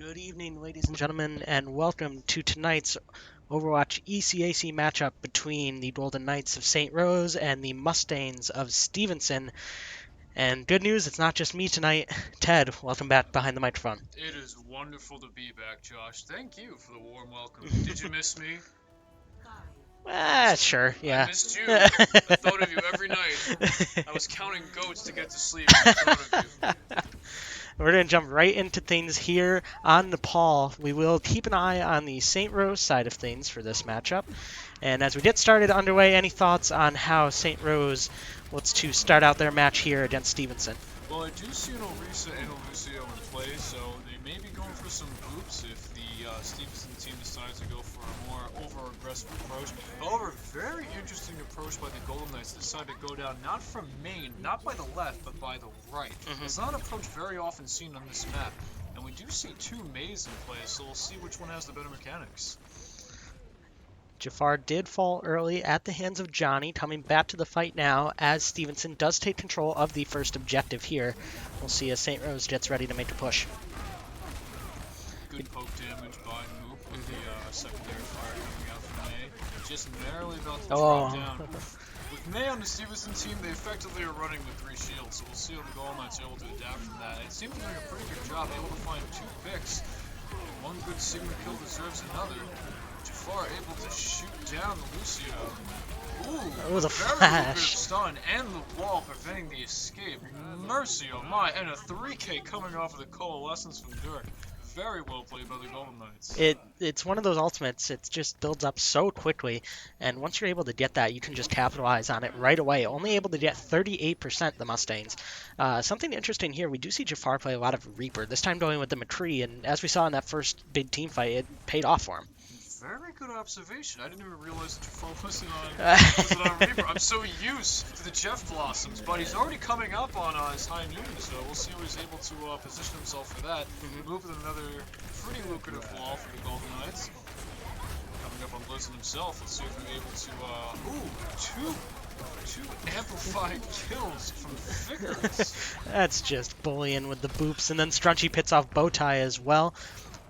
Good evening, ladies and gentlemen, and welcome to tonight's Overwatch ECAC matchup between the Golden Knights of St. Rose and the Mustangs of Stevenson. And good news, it's not just me tonight. Ted, welcome back behind the microphone. It is wonderful to be back, Josh. Thank you for the warm welcome. Did you miss me? Sure, yeah. I missed you. I thought of you every night. I was counting goats to get to sleep and I thought of you. We're going to jump right into things here on Nepal. We will keep an eye on the St. Rose side of things for this matchup. And as we get started underway, any thoughts on how St. Rose wants to start out their match here against Stevenson? Well, I do see an Orisa and a Lucio in play, so they may be going for some boops if the Stevenson team decides to go for a more over-aggressive approach. However, very interesting approach by the Golden Knights. They decided to go down not from main, not by the left, but by the right. It's not an approach very often seen on this map. And we do see two Mays in play, so we'll see which one has the better mechanics. Jafar did fall early at the hands of Johnny, coming back to the fight now as Stevenson does take control of the first objective here. We'll see as St. Rose gets ready to make a push. Good poke damage by Moop with the secondary fire coming out from May. Just narrowly about to drop down. With May on the Stevenson team, they effectively are running with 3 shields, so we'll see how the Golden Knights are able to adapt from that. It seems to be doing a pretty good job, able to find 2 picks. One good Sigma kill deserves another. Jafar able to shoot down the Lucio. Ooh, it was a very flash. good stun, and the wall preventing the escape. Mercy oh my, and a 3K coming off of the coalescence from Dirk. Very well played by the Golden Knights. It's one of those ultimates. It just builds up so quickly, and once you're able to get that, you can just capitalize on it right away. Only able to get 38% the Mustangs. Something interesting here, we do see Jafar play a lot of Reaper, this time going with the McCree, and as we saw in that first big team fight, it paid off for him. Very good observation. I didn't even realize that Jafar wasn't on Reaper. I'm so used to the Jeff Blossoms, but he's already coming up on his high noon, so we'll see how he's able to position himself for that. Move with another pretty lucrative wall for the Golden Knights. Coming up on Blizzard himself, let's see if we're able to, two amplified kills from Vickers. That's just bullying with the boops, and then Strunchy pits off Bowtie as well.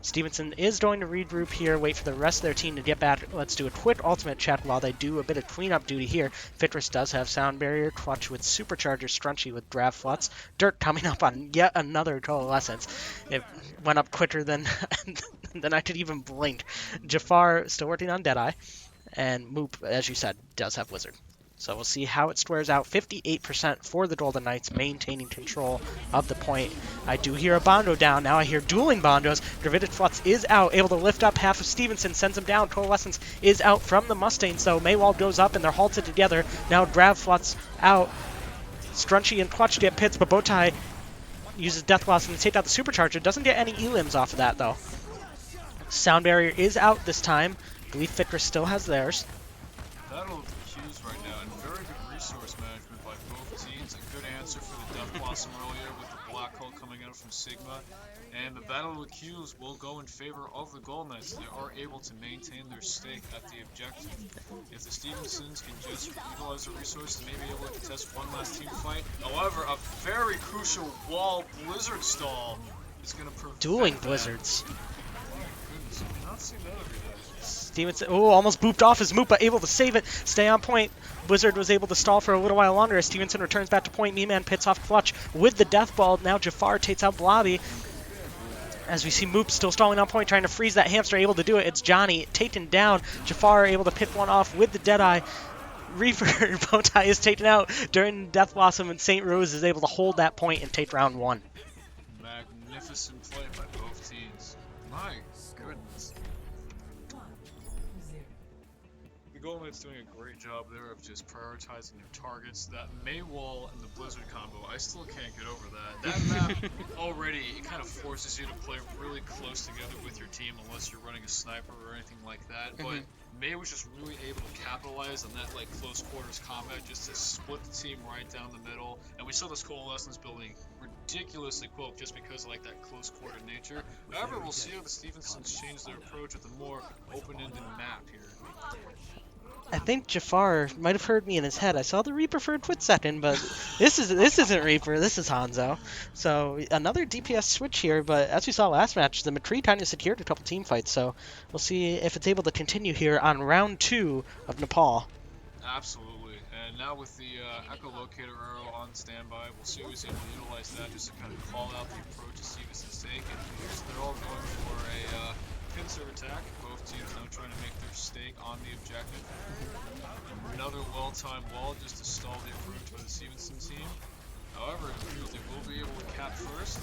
Stevenson is going to regroup here, wait for the rest of their team to get back. Let's do a quick ultimate check while they do a bit of cleanup duty here. Fitris does have Sound Barrier, Clutch with Supercharger, Strunchy with Grav Flutz. Dirk coming up on yet another Coalescence. It went up quicker than, than I could even blink. Jafar still working on Deadeye, and Moop, as you said, does have Wizard. So we'll see how it squares out. 58% for the Golden Knights, maintaining control of the point. I do hear a Bondo down. Now I hear dueling Bondos. Gravitic Flutz is out, able to lift up half of Stevenson, sends him down. Coalescence is out from the Mustangs, though. Maywald goes up, and they're halted together. Now Grav Flutz out. Strunchy and Clutch get pits, but Bowtie uses Death Blossom to take out the Supercharger. Doesn't get any elims off of that, though. Sound Barrier is out this time. I believe Fitris still has theirs. That'll Q's right now, and very good resource management by both teams. A good answer for the Death Blossom earlier with the Black Hole coming out from Sigma. And the battle with Q's will go in favor of the Golden Knights. They are able to maintain their stake at the objective. If the Stevensons can just utilize the resource, they may be able to contest one last team fight. However, a very crucial wall blizzard stall is going to prevent Dueling that. blizzards. Oh my goodness, I did not see that every day. Stevenson, almost booped off his Moop, but able to save it, stay on point. Blizzard was able to stall for a little while longer as Stevenson returns back to point. Me-Man pits off Clutch with the Death Ball. Now Jafar takes out Blobby. As we see Moop still stalling on point, trying to freeze that hamster, able to do it. It's Johnny taken down. Jafar able to pick one off with the Deadeye. Reaper Bowtie is taken out during Death Blossom, and St. Rose is able to hold that point and take round 1. Magnificent play by both teams. My goodness. The Golden Knights doing a great job there of just prioritizing their targets. That Maywall and the Blizzard combo, I still can't get over that. That map already, it kind of forces you to play really close together with your team unless you're running a sniper or anything like that. But May was just really able to capitalize on that close quarters combat just to split the team right down the middle. And we saw this Coalescence building ridiculously quick just because of that close quarter nature. However, we'll see how the Stevensons change their approach with a more open-ended map here. I think Jafar might have heard me in his head. I saw the Reaper for a quick second, but this isn't Reaper. This is Hanzo. So another DPS switch here. But as we saw last match, the McCree kind of secured a couple team fights. So we'll see if it's able to continue here on round 2 of Nepal. Absolutely. And now with the echolocator arrow on standby, we'll see who's able to utilize that just to kind of call out the approach to Stevenson's take. And here's they're all going for a pincer attack. Both teams now trying to make their stake on the objective. Another well-timed wall just to stall the approach by the Stevenson team. However, it appears they will be able to cap first.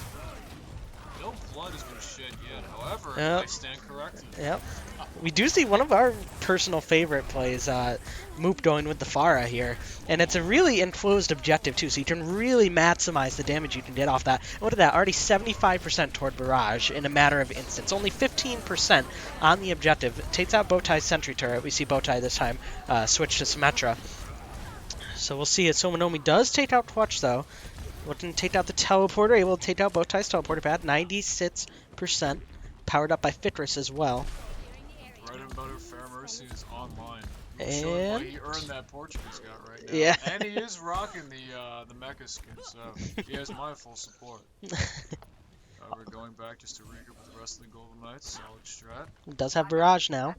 No blood has been shed yet. However, I stand corrected. Yep. We do see one of our personal favorite plays, Moop going with the Pharah here. And it's a really enclosed objective, too, so you can really maximize the damage you can get off that. And what at that? Already 75% toward Barrage in a matter of instants. Only 15% on the objective. It takes out Bowtie's sentry turret. We see Bowtie this time switch to Symmetra. So we'll see if Somanomi does take out Clutch, though. Looking to take out the teleporter, able to take out Bowtie's teleporter pad, 96%, powered up by Fitris as well. Bread and butter, Fair Mercy is online. And he earned that Portuguese guy right now. Yeah. And he is rocking the mecha skin, so he has my full support. We're going back just to regroup with the rest of the Golden Knights. Solid strat. does have Barrage now.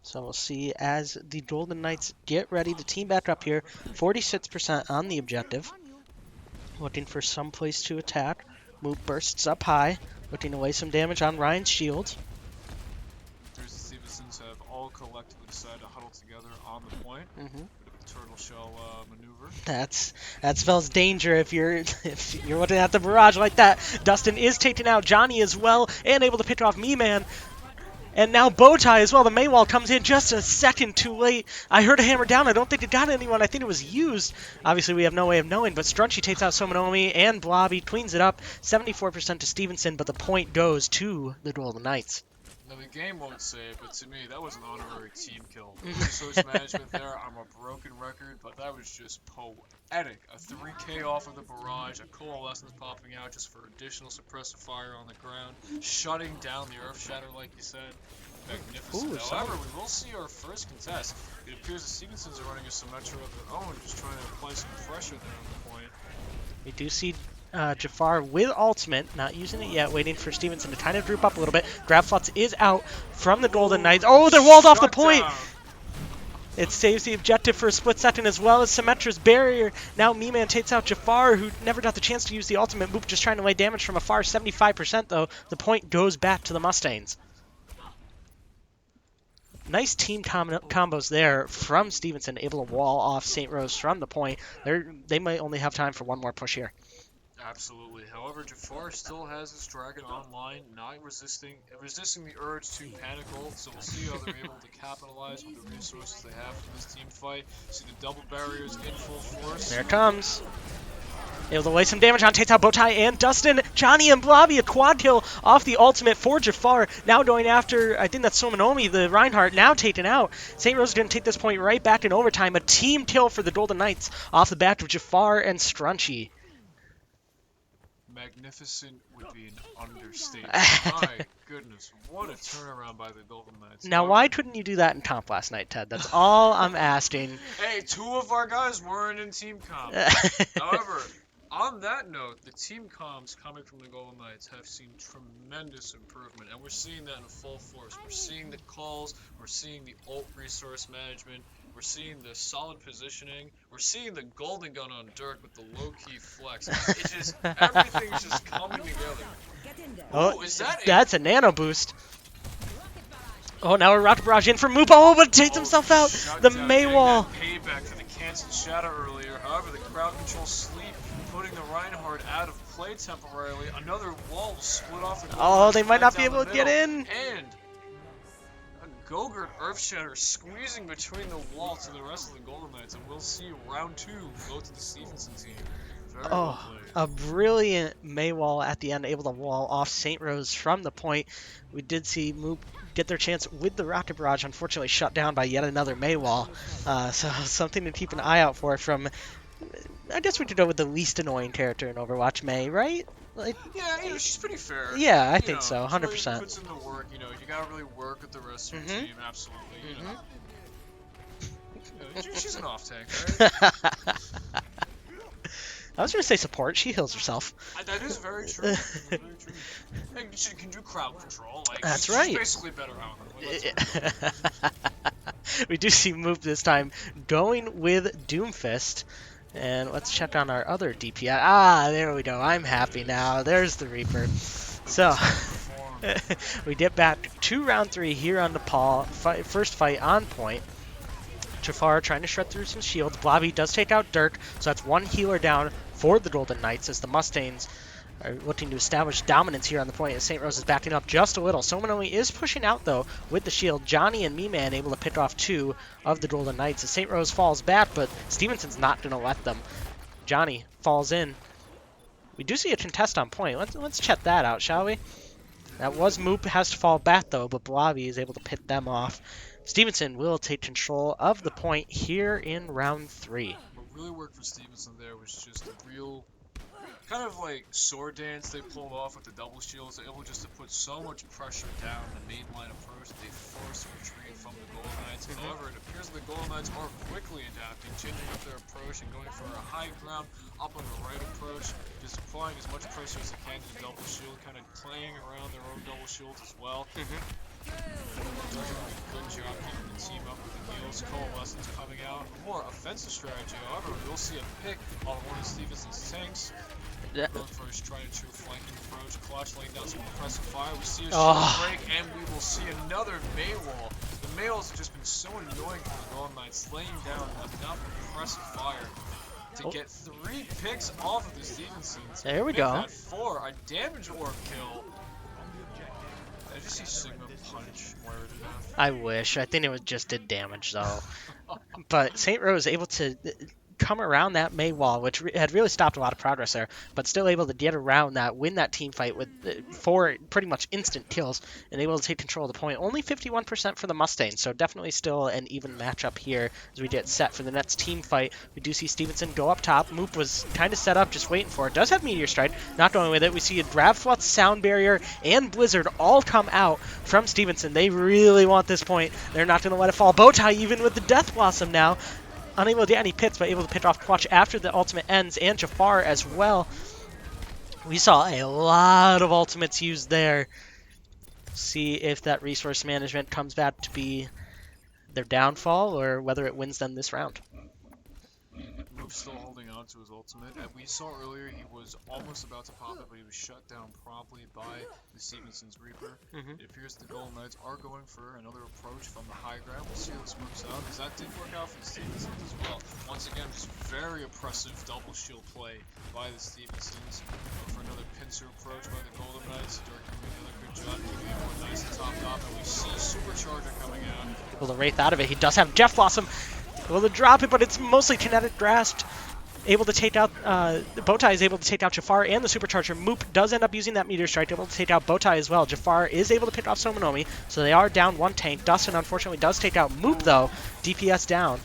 So we'll see as the Golden Knights get ready to team back up here. 46% on the objective. Looking for some place to attack. Moop bursts up high, looking to lay some damage on Ryan's shield. There's the Stevensons have all collectively decided to huddle together on the point. Bit of a turtle shell maneuver. That spells danger if you're looking at the Barrage like that. Dustin is taking out Johnny as well, and able to pick off Me-Man. And now Bowtie as well. The Maywall comes in just a second too late. I heard a hammer down. I don't think it got anyone. I think it was used. Obviously, we have no way of knowing, but Strunchy takes out Somanomi, and Blobby cleans it up. 74% to Stevenson, but the point goes to the Golden Knights. Now, the game won't say it, but to me, that was an honorary team kill. Resource management there, I'm a broken record, but that was just poetic. A 3K off of the barrage, a coalescence popping out just for additional suppressive fire on the ground, shutting down the Earth Shatter, like you said. Magnificent. Ooh, however, we will see our first contest. It appears the Stevensons are running a Symmetra of their own, just trying to apply some pressure there on the point. We do see Jafar with ultimate, not using it yet, waiting for Stevenson to kind of droop up a little bit. Grabflutz is out from the Golden Knights. Oh, they're walled off the point! Down. It saves the objective for a split second as well as Symmetra's barrier. Now Me-Man takes out Jafar, who never got the chance to use the ultimate. Moop just trying to lay damage from afar. 75% though. The point goes back to the Mustangs. Nice team combos there from Stevenson, able to wall off St. Rose from the point. They might only have time for one more push here. Absolutely. However, Jafar still has his dragon online, not resisting the urge to panic ult, so we'll see how they're able to capitalize with the resources they have for this team fight. See the double barriers in full force. There it comes. Able to lay some damage on, takes out Bowtie and Dustin. Johnny and Blobby, a quad kill off the ultimate for Jafar. Now going after, I think that's Somanomi, the Reinhardt, now taken out. St. Rose going to take this point right back in overtime. A team kill for the Golden Knights off the back of Jafar and Strunchy. Magnificent would be an understatement. My goodness, what a turnaround by the Golden Knights. Now, why couldn't you do that in comp last night, Ted? That's all I'm asking. Hey, 2 of our guys weren't in team comp. However, on that note, the team comms coming from the Golden Knights have seen tremendous improvement, and we're seeing that in full force. We're seeing the calls, we're seeing the ult resource management, we're seeing the solid positioning, we're seeing the golden gun on Dirk with the low-key flex. It's just, everything's just coming together. Oh, is that that's a nano boost. Oh, now a rocket barrage in for Moop. Oh, but takes himself out. The Maywall. Payback for the canceled shadow earlier. However, the crowd control sleep, putting the Reinhardt out of play temporarily. Another wall will split off the Oh, they might not be able to get in. And a Gogurt Earthshatter squeezing between the wall to the rest of the Golden Knights, and we'll see round 2 go to the Stevenson team. Very well played. A brilliant Maywall at the end, able to wall off St. Rose from the point. We did see Moop get their chance with the rocket barrage, unfortunately shut down by yet another Maywall. So something to keep an eye out for from, I guess we could go with the least annoying character in Overwatch, May, right? Like, yeah, she's pretty fair. Yeah, I think so, 100%. Really puts in the work, you gotta really work with the rest of your team, absolutely, She's an off tank, right? I was going to say support. She heals herself. That is very true. That is very true. And she can do crowd control. Like, That's she's right. basically better out. We do see Moop this time going with Doomfist. And let's check on our other DPI. Ah, there we go. I'm happy now. There's the Reaper. So, we get back to round 3 here on Nepal. First fight on point. Jafar trying to shred through some shields. Blobby does take out Dirk, so that's one healer down for the Golden Knights as the Mustangs are looking to establish dominance here on the point as St. Rose is backing up just a little. Somanoi is pushing out, though, with the shield. Johnny and Me-Man able to pick off 2 of the Golden Knights as St. Rose falls back, but Stevenson's not going to let them. Johnny falls in. We do see a contest on point. Let's check that out, shall we? That was Moop, has to fall back, though, but Blobby is able to pit them off. Stevenson will take control of the point here in round 3. What really worked for Stevenson there was just a real kind of like sword dance they pulled off with the double shields. They're able just to put so much pressure down the main line approach that they forced a retreat from the Golden Knights. However, it appears that the Golden Knights are quickly adapting, changing up their approach and going for a high ground up on the right approach, just applying as much pressure as they can to the double shield, kind of playing around their own double shields as well. Good job keeping the team up with the heals. Coalescence coming out. A more offensive strategy, however, we'll see a pick on one of Stevenson's tanks. Going for his tried and true flanking approach. Clutch laying down some impressive fire. We see a shield break, and we will see another Maywall. The Maywalls have just been so annoying for the Golden Knights, laying down enough impressive fire to get 3 picks off of the Stevensons. There we go. That 4, a damage orb kill. I just see Sigma punch Moira to death. I wish. I think it just did damage, though. But St. Rose able to come around that May wall, which had really stopped a lot of progress there, but still able to get around that, win that team fight with 4 pretty much instant kills, and able to take control of the point. Only 51% for the Mustangs, so definitely still an even matchup here as we get set for the next team fight. We do see Stevenson go up top. Moop was kind of set up, just waiting for it. Does have Meteor Strike, not going with it. We see a Gravflux, Sound Barrier, and Blizzard all come out from Stevenson. They really want this point. They're not going to let it fall. Bowtie even with the Death Blossom now. Unable to get any pits, but able to pit off Clutch after the ultimate ends, and Jafar as well. We saw a lot of ultimates used there. See if that resource management comes back to be their downfall, or whether it wins them this round. Move's still holding on to his ultimate. And we saw earlier he was almost about to pop it, but he was shut down promptly by the Stevenson's Reaper. It appears the Golden Knights are going for another approach from the high ground. We'll see how this works out, because that did work out for the Stevensons as well. Once again, this very oppressive double shield play by the Stevensons. For another pincer approach by the Golden Knights. Dirk doing another good job keeping everyone nice and topped off. And we see Supercharger coming out. Able to Wraith out of it. He does have Jeff Blossom. Able to drop it, but it's mostly kinetic grasp. Able to take out, Bowtie is able to take out Jafar and the Supercharger. Moop does end up using that Meteor Strike, able to take out Bowtie as well. Jafar is able to pick off Somanomi, so they are down 1 tank. Dustin, unfortunately, does take out Moop, though. DPS down.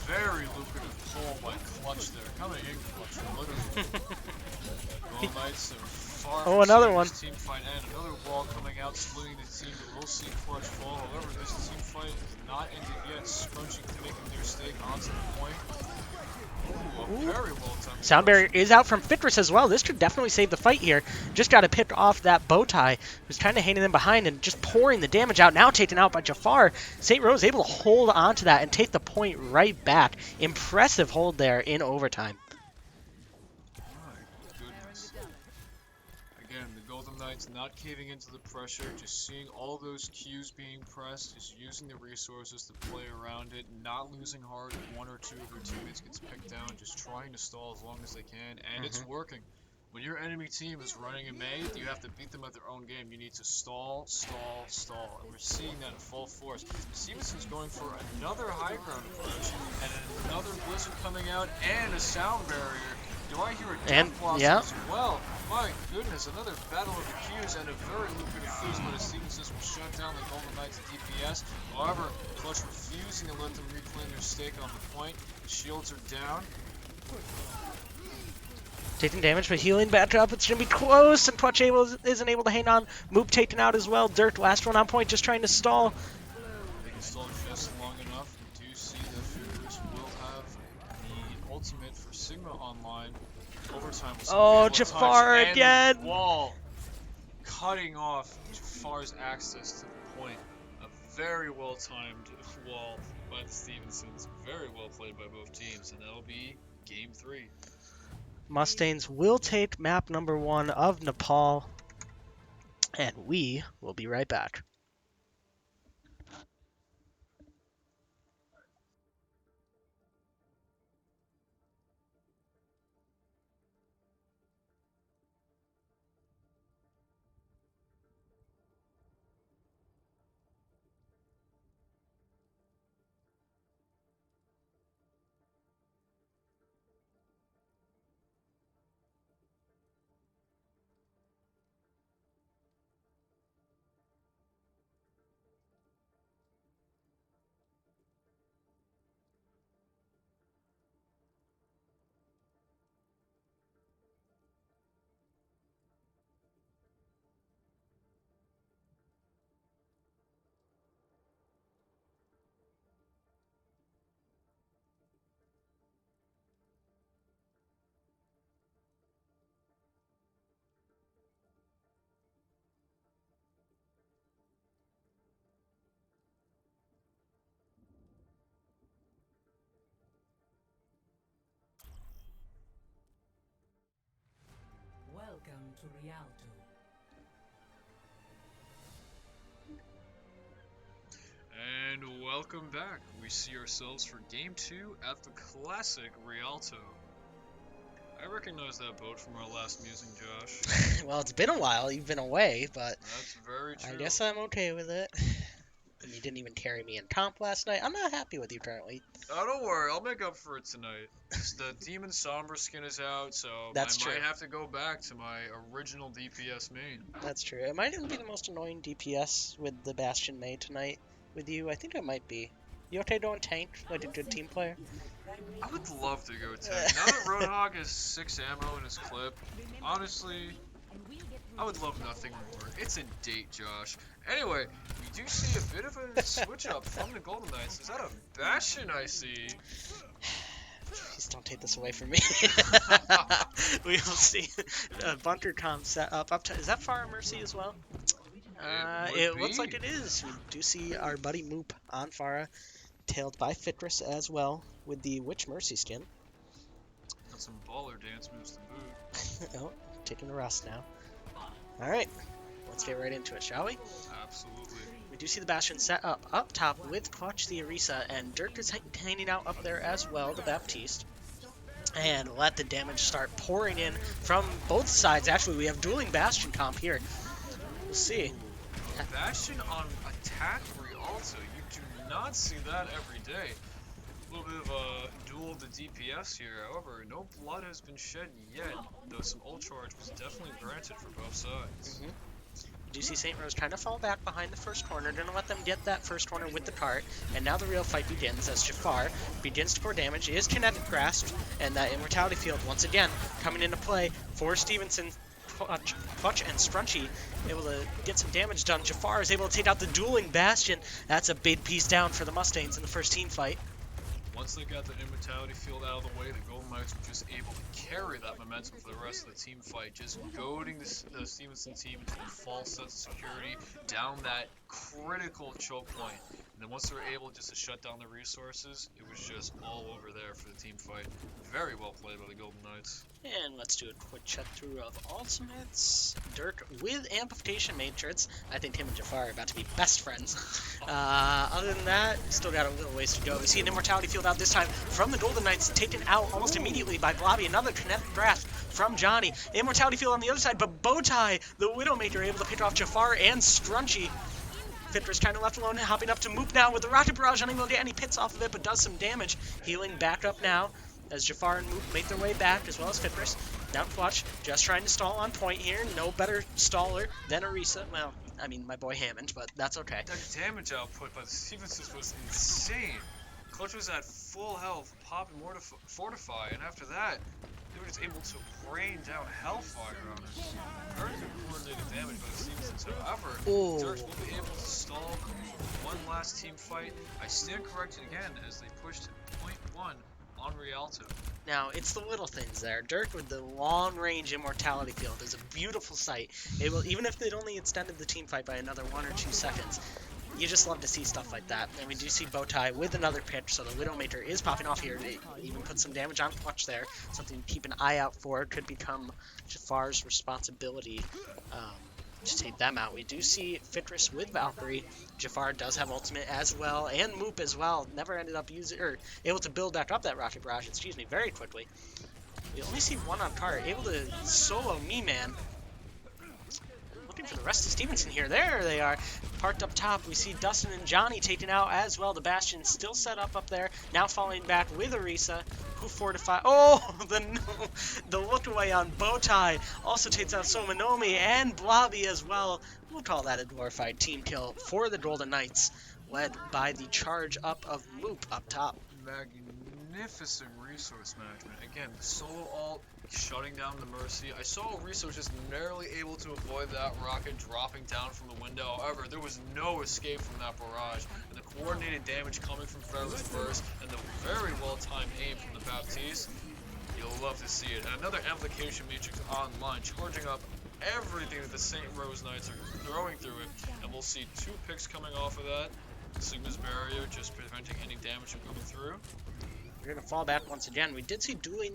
Very lucrative pull by Clutch there. Coming in Clutch, literally. Golden Knights are far from another one. Team fight, and another wall coming out, splitting the team. We'll see Clutch fall. However, this team fight is not ended yet. Scrunching making their stake onto the point. Ooh, very well done. Sound Barrier is out from Fitris as well. This could definitely save the fight here. Just got to pick off that Bowtie, who's kind of hanging in behind and just pouring the damage out. Now taken out by Jafar. St. Rose able to hold on to that and take the point right back. Impressive hold there in overtime. My goodness. Again, the Golden Knights not caving into the pressure, just seeing all those Qs being pressed, just using the resources to play around it, not losing heart if 1 or 2 of their teammates gets picked down, just trying to stall as long as they can, and it's working. When your enemy team is running a May, you have to beat them at their own game. You need to stall, stall, stall, and we're seeing that in full force. Stevenson's going for another high ground approach, and another Blizzard coming out, and a Sound Barrier. Do I hear a Death Blossom as well? My goodness, another battle of the Qs and a very lucrative fuse, but as Stevenson's will shut down the Golden Knights DPS. However, Clutch refusing to let them reclaim their stake on the point. The shields are down. Taking damage, but healing back up. It's going to be close, and Clutch isn't able to hang on. Moop taken out as well. Dirk, last one on point, just trying to stall. They can stall just long enough. We do see that Sigma online. Overtime was Oh, some beautiful Jafar touch, and again! Wall cutting off Jafar's access to the point. A very well timed wall by the Stevensons. Very well played by both teams, and that'll be game 3. Mustangs will take map number 1 of Nepal, and we will be right back. Welcome to Rialto. And welcome back. We see ourselves for game 2 at the classic Rialto. I recognize that boat from our last musing, Josh. Well, it's been a while. You've been away, but That's very true. I guess I'm okay with it. And you didn't even carry me in comp last night. I'm not happy with you currently. Oh, don't worry. I'll make up for it tonight. The Demon Sombra skin is out, so That's I might true. have to go back to my original DPS main. That's true. It might even be the most annoying DPS with the Bastion made tonight with you. I think it might be. You okay going tank? Like a good team player? I would love to go tank. Now that Roadhog has 6 ammo in his clip, honestly, I would love nothing more. It's a date, Josh. Anyway, we do see a bit of a switch up from the Golden Knights. Is that a Bastion I see? Please don't take this away from me. We will see. Bunker comp set up to. Is that Fire Mercy as well? It looks like it is. We do see our buddy Moop on Farah, tailed by Fitris as well, with the Witch Mercy skin. Got some baller dance moves to boot. Oh, taking a rest now. Alright, let's get right into it, shall we? Absolutely. We do see the Bastion set up top with Clutch the Orisa, and Dirk is hanging out up there as well, the Baptiste. And let the damage start pouring in from both sides. Actually, we have dueling Bastion comp here. We'll see. Bastion on attack Rialto. You do not see that every day. A little bit of a duel of the DPS here. However, no blood has been shed yet, though some ult charge was definitely granted for both sides. You do see St. Rose trying to fall back behind the first corner, gonna let them get that first corner with the cart, and now the real fight begins as Jafar begins to pour damage, is kinetic grasped, and that immortality field once again coming into play for Stevenson. Clutch and Strunchy able to get some damage done. Jafar is able to take out the dueling Bastion. That's a big piece down for the Mustangs in the first team fight. Once they got the immortality field out of the way, the Golden Knights were just able to carry that momentum for the rest of the team fight, just goading the Stevenson team into a false sense of security down that critical choke point. And then once they were able just to shut down the resources, it was just all over there for the team fight. Very well played by the Golden Knights. And let's do a quick check through of ultimates. Dirk with Amplification Matrix. I think him and Jafar are about to be best friends. Other than that, still got a little ways to go. We see an Immortality field out this time from the Golden Knights, taken out almost immediately by Blobby. Another kinetic grasp from Johnny. Immortality field on the other side, but Bowtie, the Widowmaker, able to pick off Jafar and Strunchy. Fitris kind of left alone, hopping up to Moop now with the Rocket Barrage, unable to get any pits off of it, but does some damage. Healing back up now as Jafar and Moop make their way back, as well as Fitris. Now Clutch, just trying to stall on point here. No better staller than Orisa. Well, I mean, my boy Hammond, but that's okay. That damage output by the Stevensons was insane. Clutch was at full health, pop and fortify, and after that, they were just able to rain down Hellfire on it. Very good coordinated damage by the Stevensons. However, Dirks will be able to stall for one last team fight. I stand corrected again as they pushed point 1 on Rialto. Now, it's the little things there. Dirk with the long-range immortality field is a beautiful sight. It will, even if it only extended the team fight by another 1 or 2 seconds, you just love to see stuff like that. And we do see Bowtie with another pitch, so the Widowmaker is popping off here. It even put some damage on Clutch there. Something to keep an eye out for. It could become Jafar's responsibility to take them out. We do see Fitris with Valkyrie. Jafar does have ultimate as well, and Moop as well. Never ended up using, or able to build back up that Rocket Barrage, very quickly. We only see one on card, able to solo Me-Man. Looking for the rest of Stevenson here. There they are, parked up top. We see Dustin and Johnny taken out as well. The Bastion still set up there. Now falling back with Orisa, who fortified. Oh, the look away on Bowtie also takes out Somanomi and Blobby as well. We'll call that a glorified team kill for the Golden Knights, led by the charge up of Moop up top. Magnificent resource management. Again, the solo ult shutting down the Mercy. I saw Orisa was just narrowly able to avoid that rocket dropping down from the window. However, there was no escape from that barrage. And the coordinated damage coming from Ferris burst and the very well-timed aim from the Baptiste. You'll love to see it. And another amplification matrix online, charging up everything that the St. Rose Knights are throwing through it. And we'll see 2 picks coming off of that. Sigma's barrier just preventing any damage from coming through. We're going to fall back once again. We did see dueling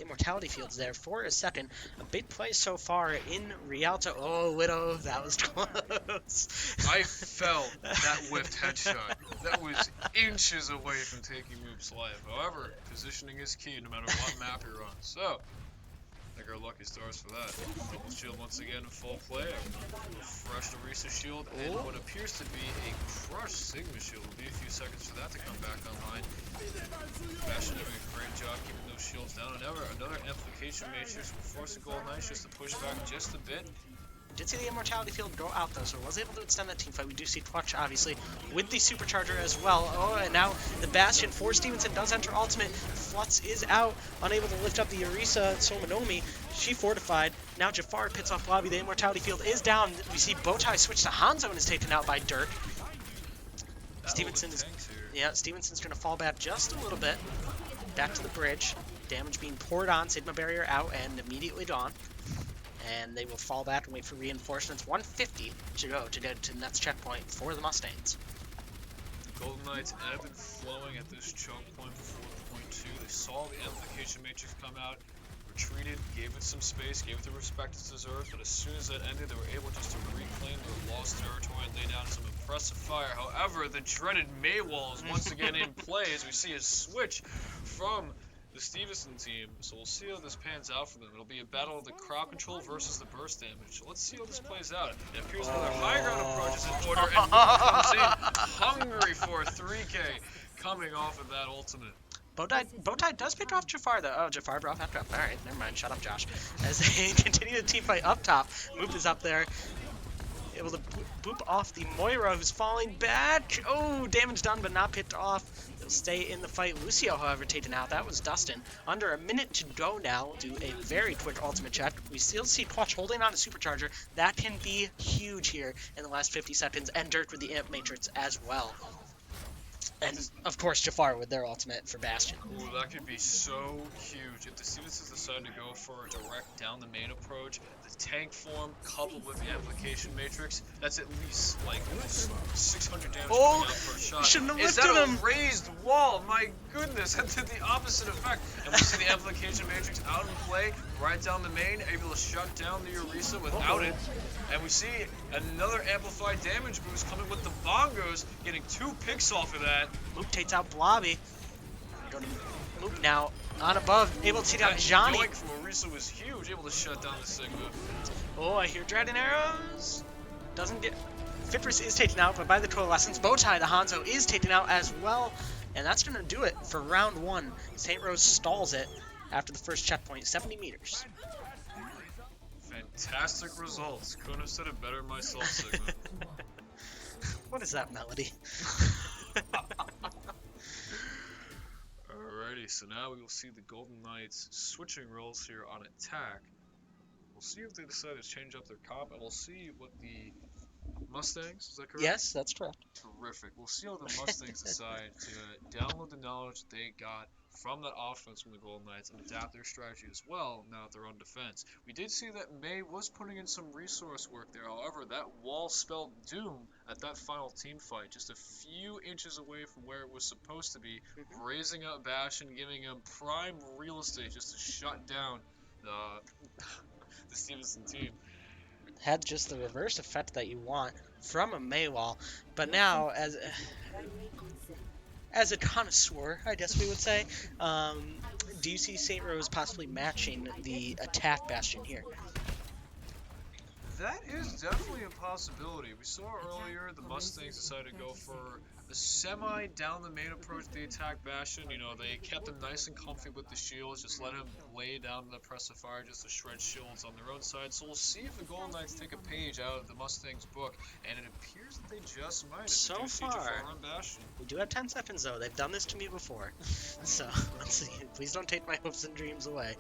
immortality fields there for a second. A big play so far in Rialto. Oh, Widow, that was close. I felt that whiffed headshot. That was inches away from taking Moop's life. However, positioning is key no matter what map you're on. So, I think our lucky stars for that. Double shield once again in full play. Refreshed Orisa shield and what appears to be a crushed Sigma shield. Will be a few seconds for that to come back online. Bastion doing a great job keeping those shields down. And another amplification matrix will force the Golden Knights just to push back just a bit. Did see the immortality field go out though, so was able to extend that team fight. We do see Clutch obviously with the supercharger as well. Oh, and now the Bastion for Stevenson does enter ultimate. Flutz is out, unable to lift up the Orisa Somanomi. She fortified. Now Jafar pits off Lobby. The immortality field is down. We see Bowtie switch to Hanzo and is taken out by Dirk. Stevenson's gonna fall back just a little bit. Back to the bridge. Damage being poured on. Sigma barrier out and immediately gone. And they will fall back and wait for reinforcements. 150 to go to get to the next checkpoint for the Mustangs. The Golden Knights ebb and flowing at this choke point before point 2. They saw the amplification matrix come out, retreated, gave it some space, gave it the respect it deserves, but as soon as that ended, they were able just to reclaim their lost territory and lay down some impressive fire. However, the dreaded Maywall is once again in play as we see a switch from the Stevenson team, so we'll see how this pans out for them. It'll be a battle of the crowd control versus the burst damage. Let's see how this plays out. It appears another high ground approach is in order, and comes in hungry for a 3K coming off of that ultimate. Bowtie does pick off Jafar though. Oh, Jafar brought back up. Alright, never mind. Shut up, Josh. As they continue the team fight up top. Moop is up there. Able to boop off the Moira, who's falling back. Oh, damage done, but not picked off. They'll stay in the fight. Lucio, however, taken out. That was Dustin. Under a minute to go now. Do a very quick ultimate check. We still see Clutch holding on to Supercharger. That can be huge here in the last 50 seconds. And Dirk with the Imp Matrix as well. And, of course, Jafar with their ultimate for Bastion. Ooh, that could be so huge. If the Stevensons decide to go for a direct down the main approach, the tank form coupled with the application matrix, that's at least like 600 damage coming out per shot. Shouldn't have Is lifted that him. a raised wall? My goodness, that did the opposite effect. And we see the application matrix out in play, right down the main, able to shut down the Orisa without it. And we see another amplified damage boost coming with the bongos, getting 2 picks off of that. Moop takes out Blobby. Go to Moop now. On above, able to take out Johnny. The yoink from Orisa was huge, able to shut down the Sigma. Oh, I hear Dreading Arrows. Doesn't get... Fitris is taken out, but by the Coalescence, Bowtie, the Hanzo, is taken out as well. And that's going to do it for round 1. St. Rose stalls it after the first checkpoint, 70 meters. Fantastic results. Couldn't have said it better myself, Sigma. What is that melody? Alrighty, so now we will see the Golden Knights switching roles here on attack. We'll see if they decide to change up their comp, and we'll see what the Mustangs, is that correct? Yes, that's correct. Terrific. We'll see how the Mustangs decide to download the knowledge they got from that offense from the Golden Knights and adapt their strategy as well now that they're on defense. We did see that May was putting in some resource work there. However, that wall spelled doom at that final team fight, just a few inches away from where it was supposed to be, raising up Bastion, giving him prime real estate just to shut down the Stevenson team. Had just the reverse effect that you want from a Maywall, but now as a connoisseur, I guess we would say, do you see St. Rose possibly matching the attack Bastion here? That is definitely a possibility. We saw earlier the Mustangs decided to go for a semi down the main approach to the attack Bastion. You know, they kept him nice and comfy with the shields, just let him lay down the press of fire just to shred shields on their own side. So we'll see if the Golden Knights take a page out of the Mustangs book, and it appears that they just might. So far, on Bastion. we do have 10 seconds though. They've done this to me before. So, let's see. Please don't take my hopes and dreams away.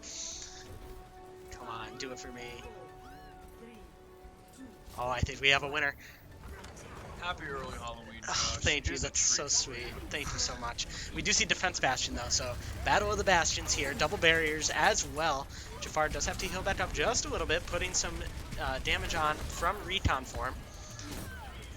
Come on, do it for me. Oh, I think we have a winner. Happy early Halloween. Oh, Josh. thank you. Here's a That's so treat. sweet. Thank you so much. We do see Defense Bastion, though, so Battle of the Bastions here. Double barriers as well. Jafar does have to heal back up just a little bit, putting some damage on from Recon form.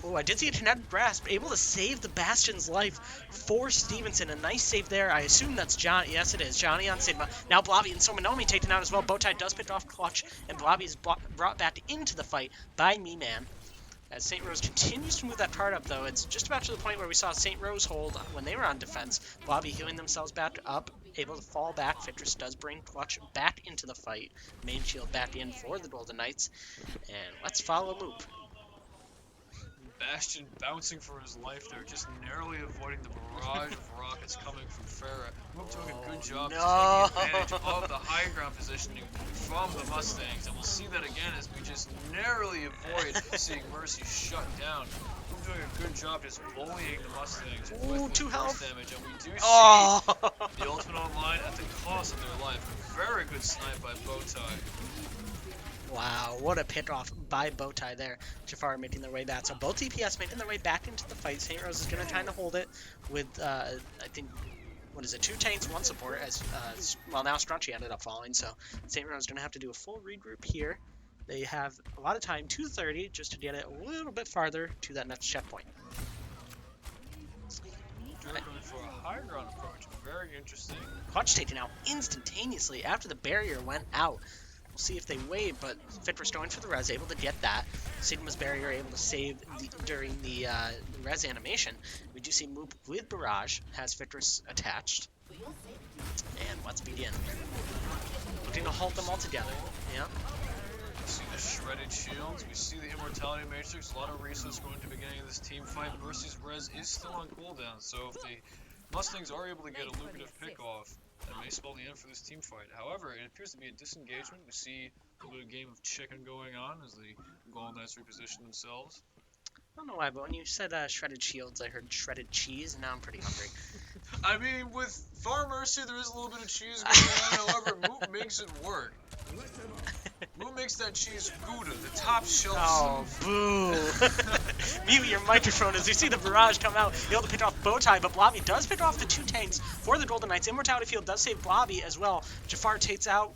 Oh, I did see a Kinetic Grasp, able to save the Bastion's life for Stevenson. A nice save there. I assume that's John. Yes, it is. Johnny on Sigma. Now Blobby and Somanomi taken out as well. Bowtie does pick off Clutch, and Blobby is brought back into the fight by Me-Man. As St. Rose continues to move that card up, though, it's just about to the point where we saw St. Rose hold when they were on defense. Blobby healing themselves back up, able to fall back. Fitris does bring Clutch back into the fight. Main shield back in for the Golden Knights. And let's follow Moop. Bastion bouncing for his life there, just narrowly avoiding the barrage of rockets coming from Farah. Moop doing a good job taking advantage of the high ground positioning from the Mustangs, and we'll see that again as we just narrowly avoid seeing Mercy shut down. Moop doing a good job just bullying the Mustangs with two burst health. damage, and we do see Oh! the ultimate online at the cost of their life. Very good snipe by Bowtie. Wow, what a pick off by Bowtie there. Jafar making their way back. So both DPS making their way back into the fight. St. Rose is going to try to hold it with, I think, what is it, 2 tanks, 1 support. As well, now Strunchy ended up falling, so St. Rose is going to have to do a full regroup here. They have a lot of time, 2:30, just to get it a little bit farther to that next checkpoint. Going for a high ground approach. Very interesting. Clutch taken out instantaneously after the barrier went out. We'll see if they wave, but Fitris going for the res, able to get that. Sigma's barrier able to save during the res animation. We do see Moop with Barrage, has Fitris attached. And let's begin. Looking to halt them all together. Yeah. We see the shredded shields, we see the immortality matrix, a lot of resources going to the beginning of this team fight. Mercy's res is still on cooldown, so if the Mustangs are able to get a lucrative pick off, that may spell the end for this team fight. However, it appears to be a disengagement. We see a little bit of game of chicken going on as the Golden Knights reposition themselves. I don't know why, but when you said shredded shields, I heard shredded cheese, and now I'm pretty hungry. I mean, with Far Mercy, there is a little bit of cheese going on. However, Moop makes it work. Moop makes that cheese Gouda, the top shelf. Oh, boo. Mute your microphone as you see the barrage come out. Able to pick off Bowtie, but Blobby does pick off the 2 tanks for the Golden Knights. Immortality Field does save Blobby as well. Jafar takes out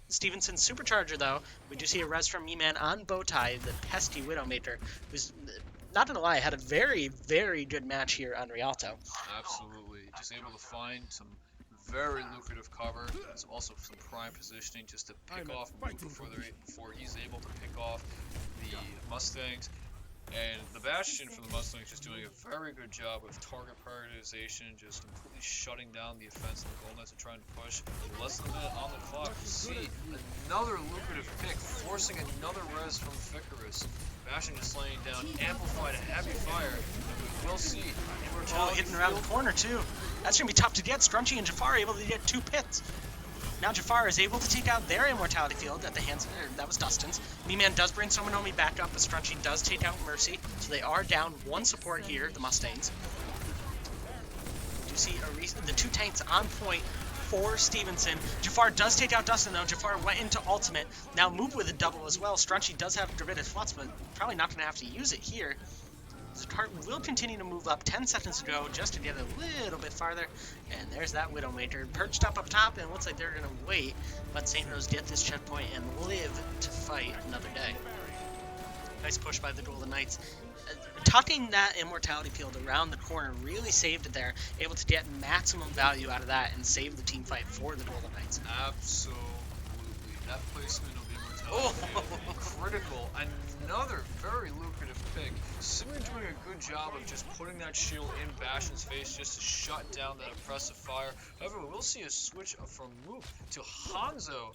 Stevenson's supercharger, though. We do see a res from Me-Man on Bowtie, the pesky Widowmaker, who's, not gonna lie, had a very, very good match here on Rialto. Absolutely. Just able to find some very lucrative cover. Some also some prime positioning just to pick off Moop before he's able to pick off the Mustangs. And the Bastion for the Mustangs just doing a very good job of target prioritization, just completely shutting down the offense the Golden Knights are trying to push. With less than a minute on the clock, we see another lucrative pick, forcing another res from Fikaris. Bastion just laying down amplified heavy fire, and we will see immortality Hitting around the corner, too. That's gonna be tough to get. Strunchy and Jafar able to get 2 pits. Now Jafar is able to take out their immortality field at the hands of, that was Dustin's. Me-Man does bring Somanomi back up, but Strunchy does take out Mercy. So they are down 1 support here, the Mustangs. You see the 2 tanks on point for Stevenson. Jafar does take out Dustin, though. Jafar went into ultimate. Now Moop with a double as well. Strunchy does have Gravitas Flux, but probably not going to have to use it here. Tart will continue to move up. 10 seconds to go just to get a little bit farther. And there's that Widowmaker perched up top, and it looks like they're going to wait. Let St. Rose get this checkpoint and live to fight another day. Nice push by the Golden Knights. Tucking that Immortality Field around the corner really saved it there. Able to get maximum value out of that and save the team fight for the Golden Knights. Absolutely. That placement of the Immortality Field, critical. Another very lucrative pick. Simon doing a good job of just putting that shield in Bastion's face just to shut down that oppressive fire. However, we'll see a switch from Moop to Hanzo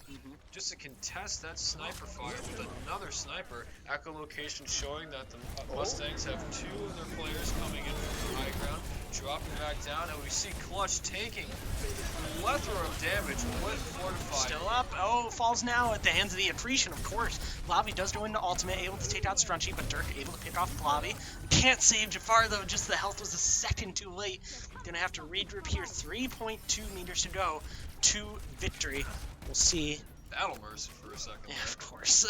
just to contest that sniper fire with another sniper. Echolocation showing that the Mustangs have two of their players coming in from the high ground, dropping back down, and we see Clutch taking a plethora of damage with Fortified. Still up. Oh, falls now at the hands of the Accretion, of course. Blobby does go into ultimate, able to take out Strunchy, but Dirk able to pick off Blobby. Can't save Jafar, though. Just the health was a second too late. Gonna have to regroup here. 3.2 meters to go to victory. We'll see. Battle Mercy for a second. Yeah, of course.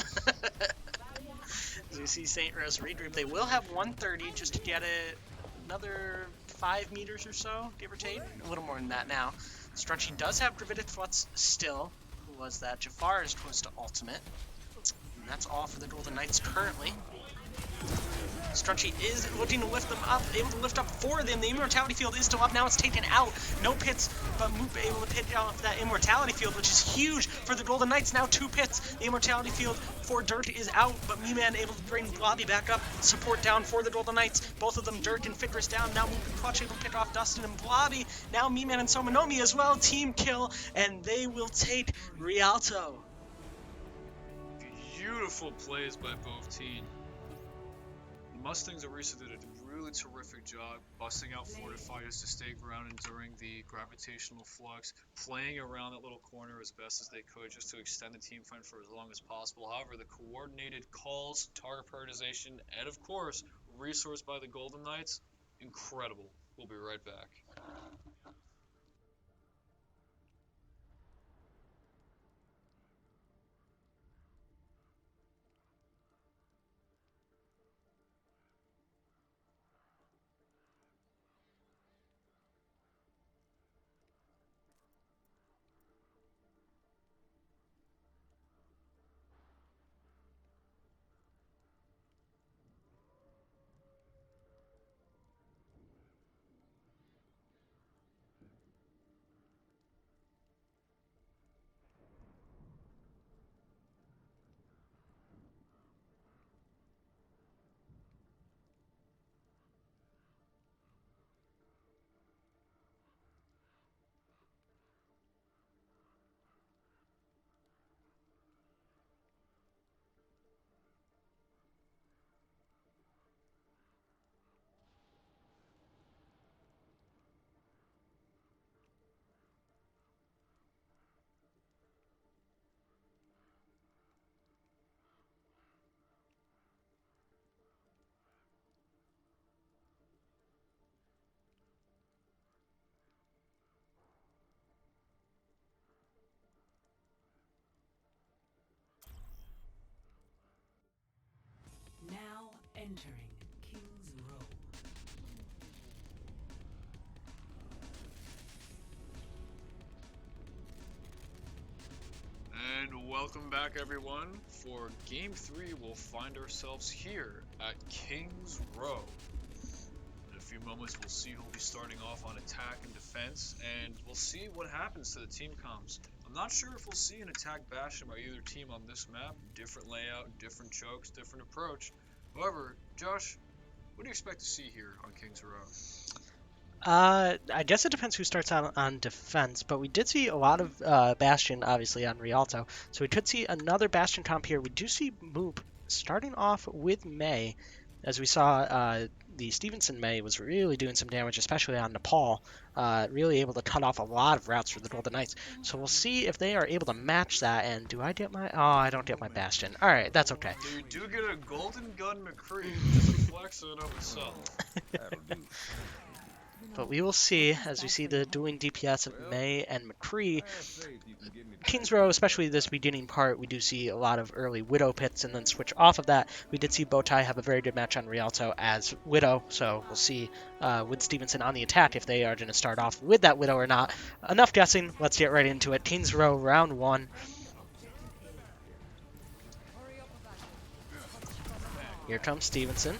As we see St. Rose regroup, they will have 130 just to get it another 5 meters or so, give or take. A little more than that now. Strunchy does have Gravitic Flux still. Who was that? Jafar is close to ultimate. And that's all for the Golden Knights currently. Strunchy is looking to lift them up, able to lift up 4 of them. The Immortality Field is still up. Now it's taken out. No pits, but Moop able to pit off that Immortality Field, which is huge for the Golden Knights. Now 2 pits. The Immortality Field for Dirt is out, but Me-Man able to bring Blobby back up. Support down for the Golden Knights. Both of them, Dirt and Fickrus down. Now Moop and Clutch able to pick off Dustin and Blobby. Now Me-Man and Somanomi as well. Team kill, and they will take Rialto. Beautiful plays by both teams. Mustangs Arisa did a really terrific job busting out Fortifiers to stay grounded during the gravitational flux, playing around that little corner as best as they could just to extend the team fight for as long as possible. However, the coordinated calls, target prioritization, and of course, resource by the Golden Knights, incredible. We'll be right back. Now entering King's Row. And welcome back, everyone. For Game 3, we'll find ourselves here at King's Row. In a few moments, we'll see who'll be starting off on attack and defense, and we'll see what happens to the team comps. I'm not sure if we'll see an attack Bastion by either team on this map. Different layout, different chokes, different approach. However, Josh, what do you expect to see here on King's Row? I guess it depends who starts out on defense, but we did see a lot of Bastion, obviously, on Rialto. So we could see another Bastion comp here. We do see Moop starting off with May. As we saw, the Stevenson May was really doing some damage, especially on Nepal. Really able to cut off a lot of routes for the Golden Knights. So we'll see if they are able to match that. And do I get my... Oh, I don't get my Bastion. All right, that's okay. You do get a Golden Gun McCree, which is a flex in and of itself. But we will see as we see the dueling DPS of May and McCree. Kings Row, especially this beginning part, we do see a lot of early Widow pits, and then switch off of that. We did see Bowtie have a very good match on Rialto as Widow, so we'll see with Stevenson on the attack if they are going to start off with that Widow or not. Enough guessing, let's get right into it. Kings Row, round 1. Here comes Stevenson.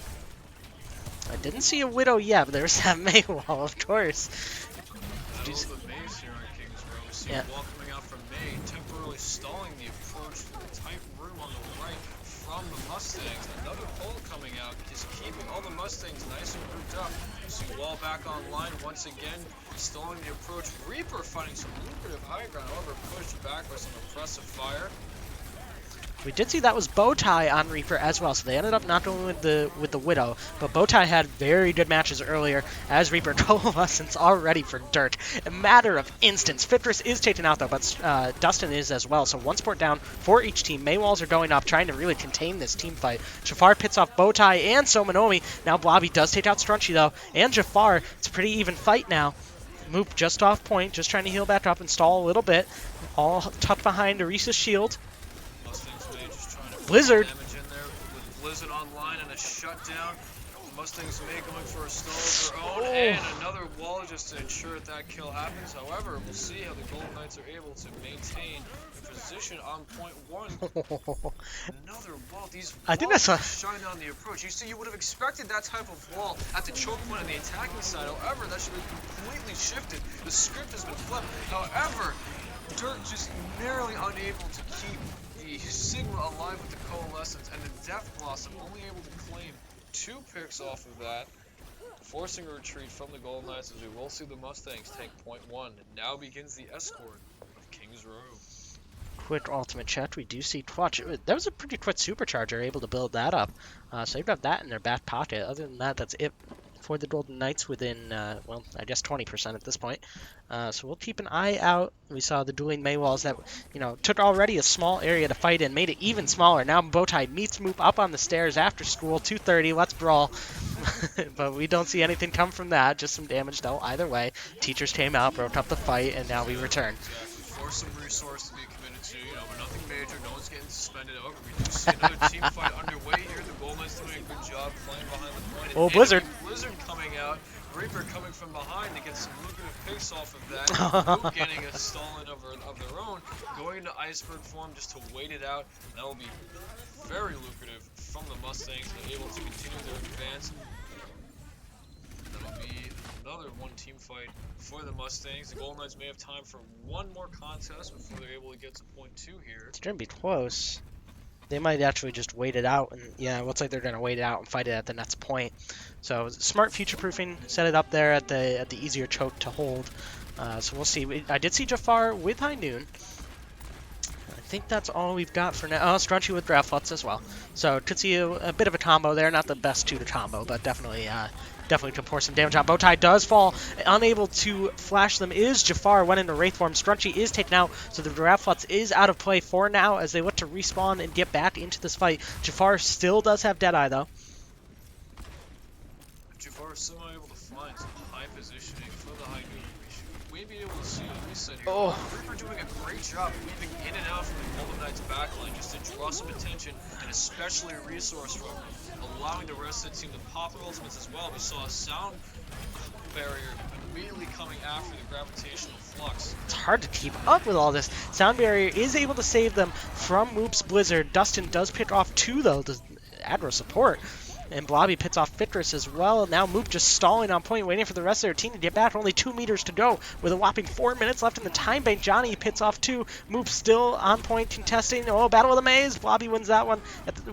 I didn't see a Widow yet, but there's that May wall, of course. Just the maze here on Kings Row. We see a wall coming out from May, temporarily stalling the approach from the tight room on the right from the Mustangs. Another pole coming out, just keeping all the Mustangs nice and grouped up. You see wall back online once again, stalling the approach. Reaper finding some lucrative high ground, however pushed back by some impressive fire. We did see that was Bowtie on Reaper as well, so they ended up not going with the Widow, but Bowtie had very good matches earlier as Reaper coalescence already for dirt. A matter of instants. Fitris is taken out though, but Dustin is as well, so one support down for each team. Maywalls are going up, trying to really contain this team fight. Jafar pits off Bowtie and Somanomi. Now Blobby does take out Strunchy though, and Jafar. It's a pretty even fight now. Moop just off point, just trying to heal back up and stall a little bit. All tucked behind Arisa's shield. Blizzard. Damage in there with Blizzard online and a shutdown. Mustangs May going for a stall of their own, and another wall just to ensure that kill happens. However, we'll see how the Golden Knights are able to maintain the position on point 1. Another wall. These walls shine on the approach. You see, you would have expected that type of wall at the choke point on the attacking side. However, that should have completely shifted. The script has been flipped. However, Dirt just narrowly unable to keep the Sigma alive with the Coalescence, and the Death Blossom only able to claim 2 picks off of that, forcing a retreat from the Golden Knights as we will see the Mustangs take point 1. Now begins the escort of Kings Row. Quick ultimate check. We do see Twatch. That was a pretty quick supercharger, able to build that up. So they've got that in their back pocket. Other than that, that's it for the Golden Knights within, well, I guess 20% at this point. So we'll keep an eye out. We saw the dueling Maywalls that, took already a small area to fight in, made it even smaller. Now Bowtie meets Moop up on the stairs after school, 2:30, let's brawl. But we don't see anything come from that, just some damage though, either way. Teachers came out, broke up the fight, and now we return. Exactly. Force some resource to be committed to, but nothing major, no one's getting suspended. However, we do see another team fight underway here. The Golden Knights doing a good job playing behind the point. Oh, Blizzard. Blizzard coming out. Reaper coming from behind to get some lucrative picks off of that. Moop getting a stall-in of their own. Going into Iceberg form just to wait it out. That will be very lucrative from the Mustangs. They're able to continue their advance. That'll be another one team fight for the Mustangs. The Golden Knights may have time for one more contest before they're able to get to point 2 here. It's going to be close. They might actually just wait it out, and yeah, it looks like they're going to wait it out and fight it at the next point. So smart future-proofing, set it up there at the easier choke to hold. So we'll see. I did see Jafar with High Noon. I think that's all we've got for now. Oh, Strunchy with Draft Flutz as well. So could see a bit of a combo there. Not the best 2 to combo, but definitely can pour some damage on. Bowtie does fall. Unable to flash them is Jafar. Went into Wraith form. Strunchy is taken out, so the Draft Flutz is out of play for now as they look to respawn and get back into this fight. Jafar still does have Deadeye, though. Jafar is somehow able to find some high positioning for the High Noon. We may be able to see a reset here. Oh. Reaper doing a great job weaving in and out from the Golden Knights backline just to draw some attention and especially a resource from them, allowing the rest of the team to pop their ultimates as well. We saw a sound barrier immediately coming after the gravitational flux. It's hard to keep up with all this. Sound barrier is able to save them from Moop's Blizzard. Dustin does pick off 2 though, the aggro support. And Blobby pits off Fitris as well. Now Moop just stalling on point, waiting for the rest of their team to get back. Only 2 meters to go with a whopping 4 minutes left in the time bank. Johnny pits off 2. Moop still on point contesting. Oh, Battle of the Maze. Blobby wins that one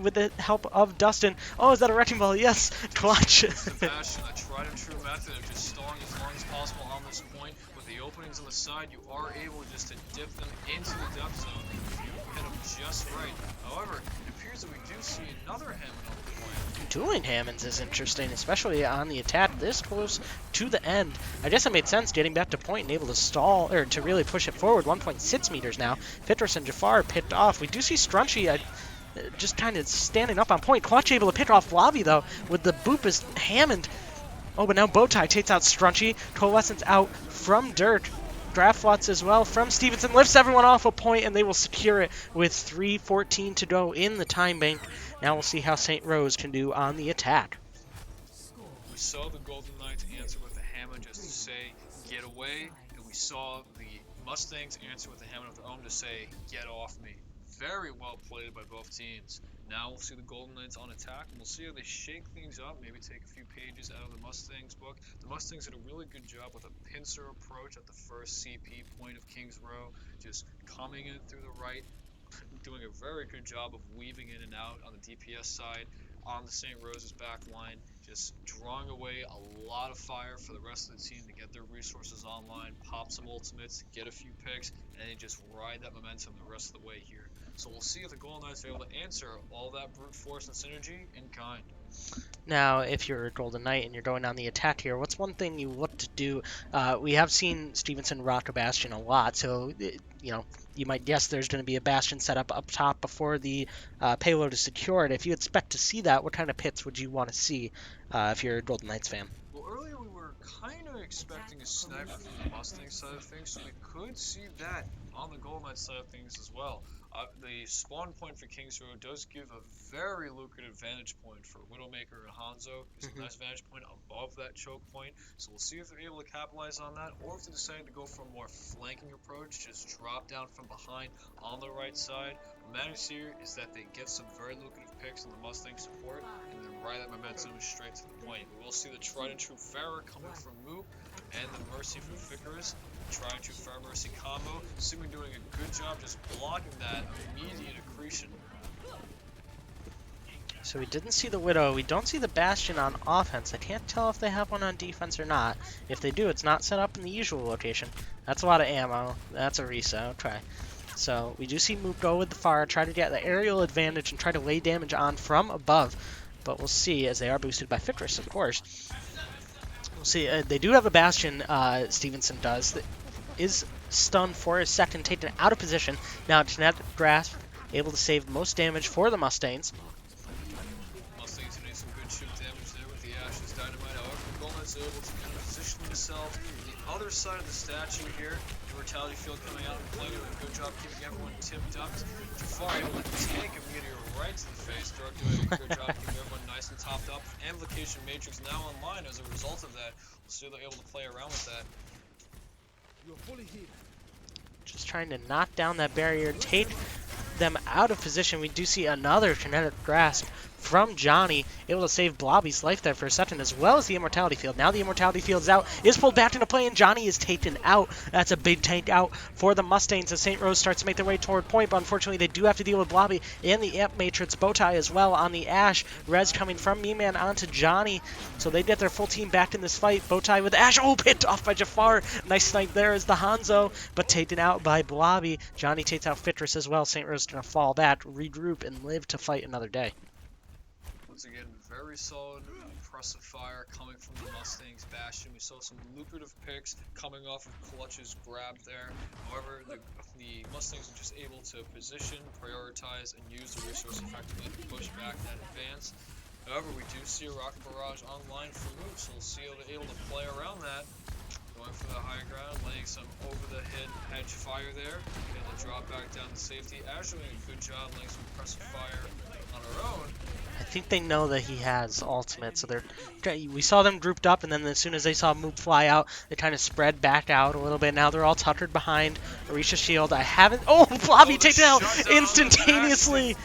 with the help of Dustin. Oh, is that a wrecking ball? Yes. Clutch. Sebastian, a tried and true method of just stalling as long as possible on this point. With the openings on the side, you are able just to dip them into the depth zone. Hit them just right. However, it appears that we do see another Hammond on the point. Dueling Hammonds is interesting, especially on the attack this close to the end. I guess it made sense getting back to point and able to stall, or to really push it forward. 1.6 meters now. Fitris and Jafar picked off. We do see Strunchy just kind of standing up on point. Clutch able to pick off Blobby, though, with the boop as Hammond. Oh, but now Bowtie takes out Strunchy. Coalescence out from Dirt. Draft Flutz as well from Stevenson. Lifts everyone off a point, and they will secure it with 3:14 to go in the time bank. Now we'll see how St. Rose can do on the attack. We saw the Golden Knights answer with a hammer just to say, get away, and we saw the Mustangs answer with a hammer of their own to say, get off me. Very well played by both teams. Now we'll see the Golden Knights on attack, and we'll see how they shake things up, maybe take a few pages out of the Mustangs book. The Mustangs did a really good job with a pincer approach at the first CP point of Kings Row, just coming in through the right, doing a very good job of weaving in and out on the DPS side, on the St. Rose's back line, just drawing away a lot of fire for the rest of the team to get their resources online, pop some ultimates, get a few picks, and then just ride that momentum the rest of the way here. So we'll see if the Golden Knights are able to answer all that brute force and synergy in kind. Now, if you're a Golden Knight and you're going on the attack here, what's one thing you look to do? We have seen Stevenson rock a Bastion a lot, so you might guess there's going to be a Bastion set up top before the payload is secured. If you expect to see that, what kind of pits would you want to see if you're a Golden Knights fan? Well, earlier we were kind of expecting a sniper from the Mustang side of things, so we could see that on the Golden Knights side of things as well. The spawn point for Kings Row does give a very lucrative vantage point for Widowmaker and Hanzo. It's a nice vantage point above that choke point, so we'll see if they're able to capitalize on that, or if they decide to go for a more flanking approach, just drop down from behind on the right side. What matters here is that they get some very lucrative picks on the Mustang support, and then ride that momentum straight to the point. We will see the tried and true Farah coming from Moop, and the Mercy from Ficarus. Tried and true Farah Mercy combo. Sigma doing a good job just blocking that immediate accretion. So we didn't see the Widow. We don't see the Bastion on offense. I can't tell if they have one on defense or not. If they do, it's not set up in the usual location. That's a lot of ammo. That's a reso. Try. So we do see Moop go with the fire, try to get the aerial advantage and try to lay damage on from above. But we'll see, as they are boosted by Ficarus, of course. We'll see. They do have a Bastion, Stevenson does, that is stunned for a second, taken out of position. Now, Genetic Grasp, able to save most damage for the Mustangs. Mustangs doing some good chip damage there with the Ashes Dynamite. However, the Golden Knights are able to kind of position themselves on the other side of the statue here. The Mortality Field coming out and playing doing a good job keeping everyone tipped up. Jafar able to take a meteor right to the face. Dark doing a good job keeping everyone nice and topped up. Amplification Matrix now online as a result of that. We'll see if they're able to play around with that. Just trying to knock down that barrier, take them out of position. We do see another Kinetic Grasp from Johnny, able to save Blobby's life there for a second, as well as the Immortality Field. Now the Immortality Field's out, is pulled back into play, and Johnny is taken out. That's a big tank out for the Mustangs as St. Rose starts to make their way toward point, but unfortunately they do have to deal with Blobby and the Amp Matrix Bowtie as well on the Ash. Rez coming from Me-Man onto Johnny, so they get their full team back in this fight. Bowtie with Ash, oh, picked off by Jafar. Nice snipe there as the Hanzo, but taken out by Blobby. Johnny takes out Fitrus as well. St. Rose going to fall back, regroup, and live to fight another day. Once again, very solid, impressive fire coming from the Mustangs Bastion. We saw some lucrative picks coming off of Clutch's grab there. However, the Mustangs are just able to position, prioritize, and use the resource effectively to push back that advance. However, we do see a Rocket Barrage online for Moop, so we'll see if they're able to play around that. Going for the high ground, laying some over-the-head hedge fire there. Able to drop back down to safety. Ash doing a good job laying some impressive fire on her own. I think they know that he has ultimate, so we saw them grouped up, and then as soon as they saw Moop fly out, they kind of spread back out a little bit. Now they're all tuckered behind Orisha's shield. Oh, Blobby taken out instantaneously!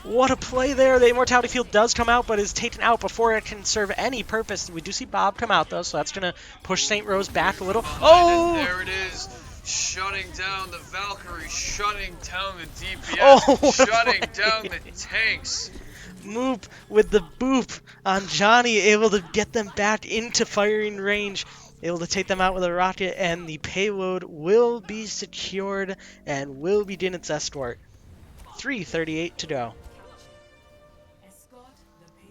What a play there. The Immortality Field does come out, but is taken out before it can serve any purpose. We do see Bob come out, though, so that's going to push St. Rose back a little. Oh! And there it is. Shutting down the Valkyrie, shutting down the DPS, shutting down the tanks. Moop with the boop on Johnny, able to get them back into firing range. Able to take them out with a rocket, and the payload will be secured and will begin its escort. 3:38 to go.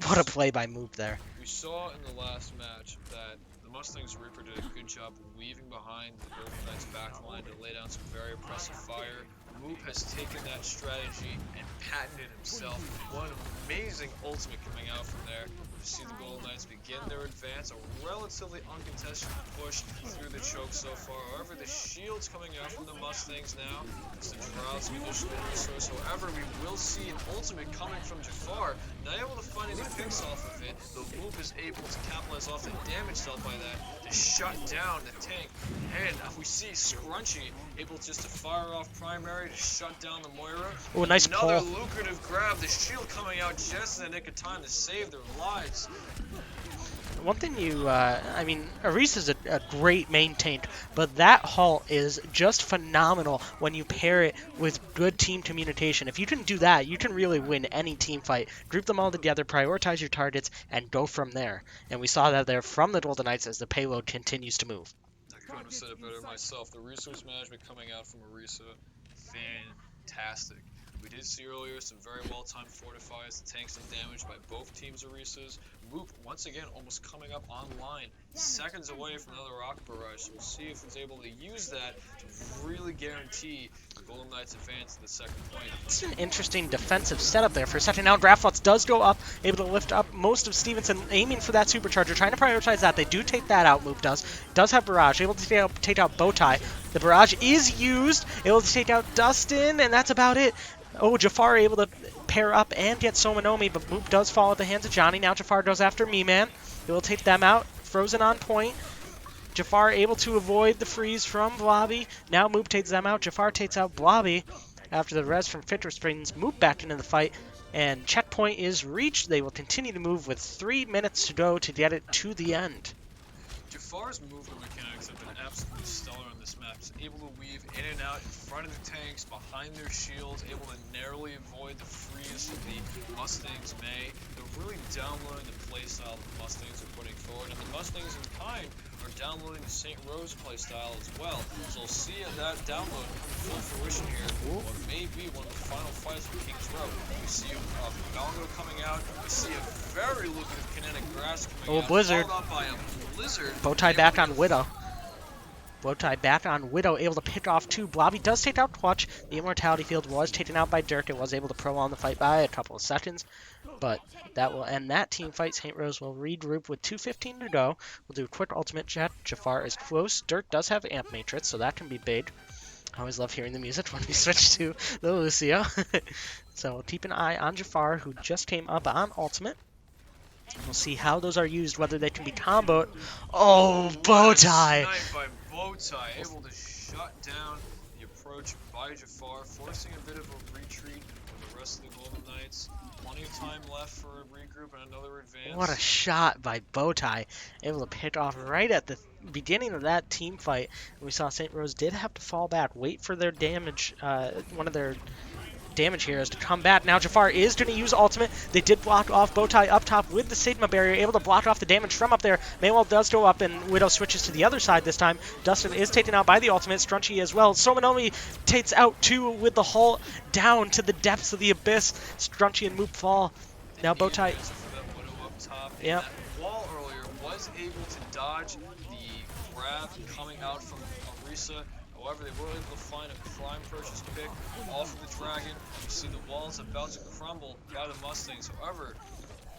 What a play by Moop there. We saw in the last match that the Mustangs Reaper did a good job weaving behind the Golden Knights back line to lay down some very impressive fire. Moop has taken that strategy and patented himself. One amazing ultimate coming out from there. You see the Golden Knights begin their advance, a relatively uncontested push through the choke so far. However, the shield's coming out from the Mustangs now. It's the draw some additional resource. However, we will see an ultimate coming from Jafar. Not able to find any picks off of it, though Moop is able to capitalize off the damage dealt by that to shut down the tank. And we see Scrunchy able just to fire off primary to shut down the Moira. Oh, nice Another pull. lucrative grab. The shield coming out just in the nick of time to save their lives. One thing I mean, Aris is a great main tank, but that halt is just phenomenal when you pair it with good team communication. If you can do that, you can really win any team fight. Group them all together, prioritize your targets, and go from there. And we saw that there from the Golden Knights as the payload continues to move. I couldn't have said it better myself. The resource management coming out from Arisa, fantastic. We did see earlier some very well-timed fortifies. The tanks and damaged by both teams' Arisas. Moop, once again, almost coming up online. Seconds away from another rocket barrage. So we'll see if he's able to use that to really guarantee the Golden Knights advance to the second point. It's an interesting defensive setup there for a second. Now Graflots does go up, able to lift up most of Stevenson, aiming for that supercharger, trying to prioritize that. They do take that out, Moop does have barrage, able to take out Bowtie. The barrage is used, able to take out Dustin, and that's about it. Oh, Jafar able to pair up and get Somanomi, but Moop does fall at the hands of Johnny. Now Jafar goes after Me-Man. He will take them out. Frozen on point. Jafar able to avoid the freeze from Blobby. Now Moop takes them out. Jafar takes out Blobby. After the res from Fitris brings Moop back into the fight. And checkpoint is reached. They will continue to move with 3 minutes to go to get it to the end. Jafar's movement mechanics have been absolutely stellar on this map. He's able to weave in and out in front of the tanks, behind their shields, able to narrowly avoid the freeze that the Mustangs may. They're really downloading the playstyle the Mustangs are putting forward, and the Mustangs in kind are downloading the St. Rose playstyle as well. So we'll see that download come to full fruition here. What may be one of the final fights for Kings Row. We see Gongo coming out. We see a very lucrative kinetic grass coming out. Blizzard. Followed up by a Blizzard. Bowtie back on Widow. Bowtie back on Widow, able to pick off two. Blobby does take out Clutch. The Immortality Field was taken out by Dirk. It was able to prolong the fight by a couple of seconds. But that will end that team fight. St. Rose will regroup with 2:15 to go. We'll do a quick ultimate check. Jafar is close. Dirk does have Amp Matrix, so that can be big. I always love hearing the music when we switch to the Lucio. So we'll keep an eye on Jafar, who just came up on ultimate. We'll see how those are used, whether they can be comboed. Oh, Bowtie! Snipe by Bowtie, able to shut down the approach by Jafar, forcing a bit of a retreat with the rest of the Golden Knights. Plenty of time left for a regroup and another advance. What a shot by Bowtie, able to pick off right at the beginning of that team fight. We saw St. Rose did have to fall back, wait for their damage, one of their damage heroes to come back. Now Jafar is going to use ultimate. They did block off Bowtie up top with the Sigma barrier, able to block off the damage from up there. Maywell does go up, and Widow switches to the other side this time. Dustin is taken out by the ultimate. Strunchy as well. Somanomi takes out two with the hull down to the depths of the abyss. Strunchy and Moop fall. Now Bowtie. Yep. That wall earlier was able to dodge the grab coming out from Arisa. However, they were able to find a prime purchase pick off of the Dragon. You see the walls about to crumble by the Mustangs. However,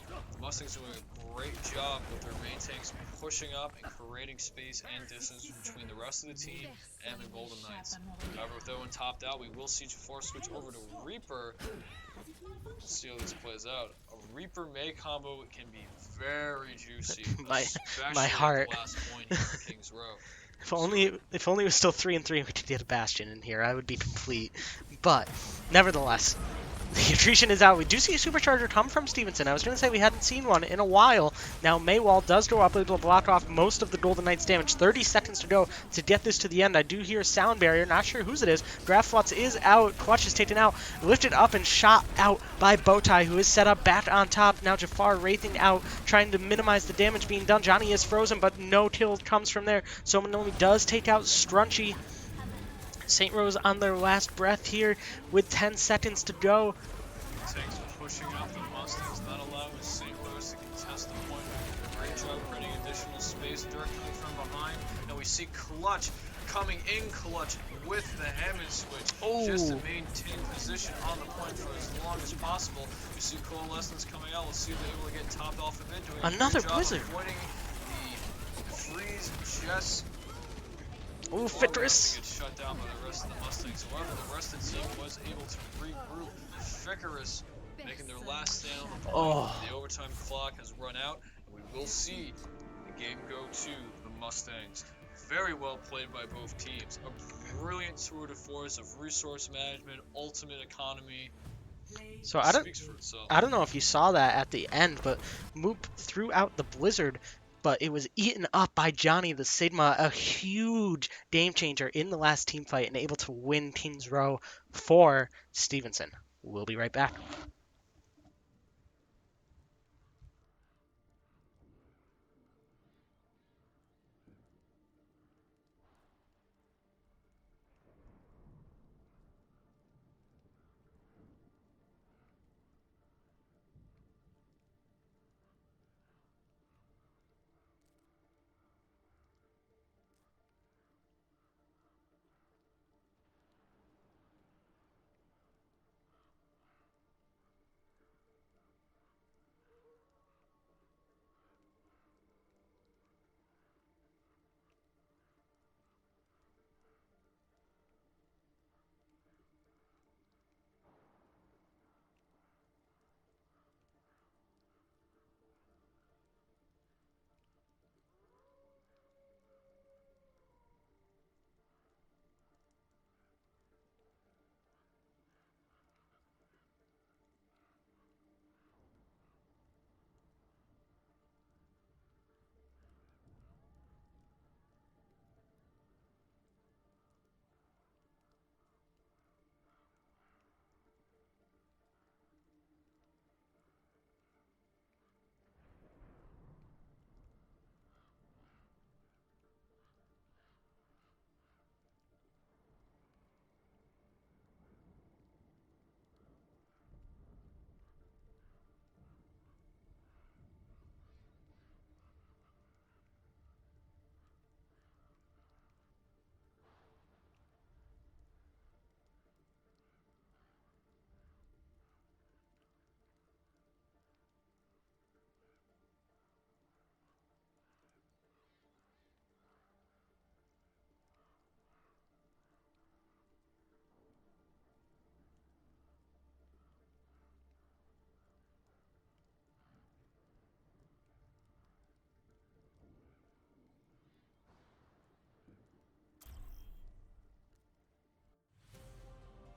the Mustangs doing a great job with their main tanks pushing up and creating space and distance between the rest of the team and the Golden Knights. However, with that one topped out, we will see Jafar switch over to Reaper. Let's see how this plays out. A Reaper May combo can be very juicy. my heart. At the last point here for Kings Row. If only it was still 3-3, we could get a Bastion in here. I would be complete. But nevertheless, the attrition is out. We do see a supercharger come from Stevenson. I was going to say we hadn't seen one in a while. Now Maywall does go up, able to block off most of the Golden Knights' damage. 30 seconds to go to get this to the end. I do hear a sound barrier. Not sure whose it is. Graflots is out. Clutch is taken out. Lifted up and shot out by Bowtie, who is set up back on top. Now Jafar wraithing out, trying to minimize the damage being done. Johnny is frozen, but no kill comes from there. Somanomi does take out Strunchy. St. Rose on their last breath here with 10 seconds to go. Tanks pushing up the Mustangs, not allowing St. Rose to contest the point. Great job creating additional space. Dirk coming from behind. Now we see Clutch coming in clutch with the Hammond switch just to maintain position on the point for as long as possible. You see Coalescence coming out. Let's see if they're able to get topped off of it. Doing Another a good job blizzard. avoiding the freeze just Ooh, Fitris. Gets shut down by the rest of the Mustangs. However, the rest of the team was able to regroup. Ficarus making their last stand on the point. The overtime clock has run out, and we will see the game go to the Mustangs. Very well played by both teams. A brilliant tour de force of resource management, ultimate economy. So Speaks for itself. I don't know if you saw that at the end, but Moop threw out the blizzard, but it was eaten up by Johnny the Sigma, a huge game changer in the last team fight and able to win Kings Row for Stevenson. We'll be right back.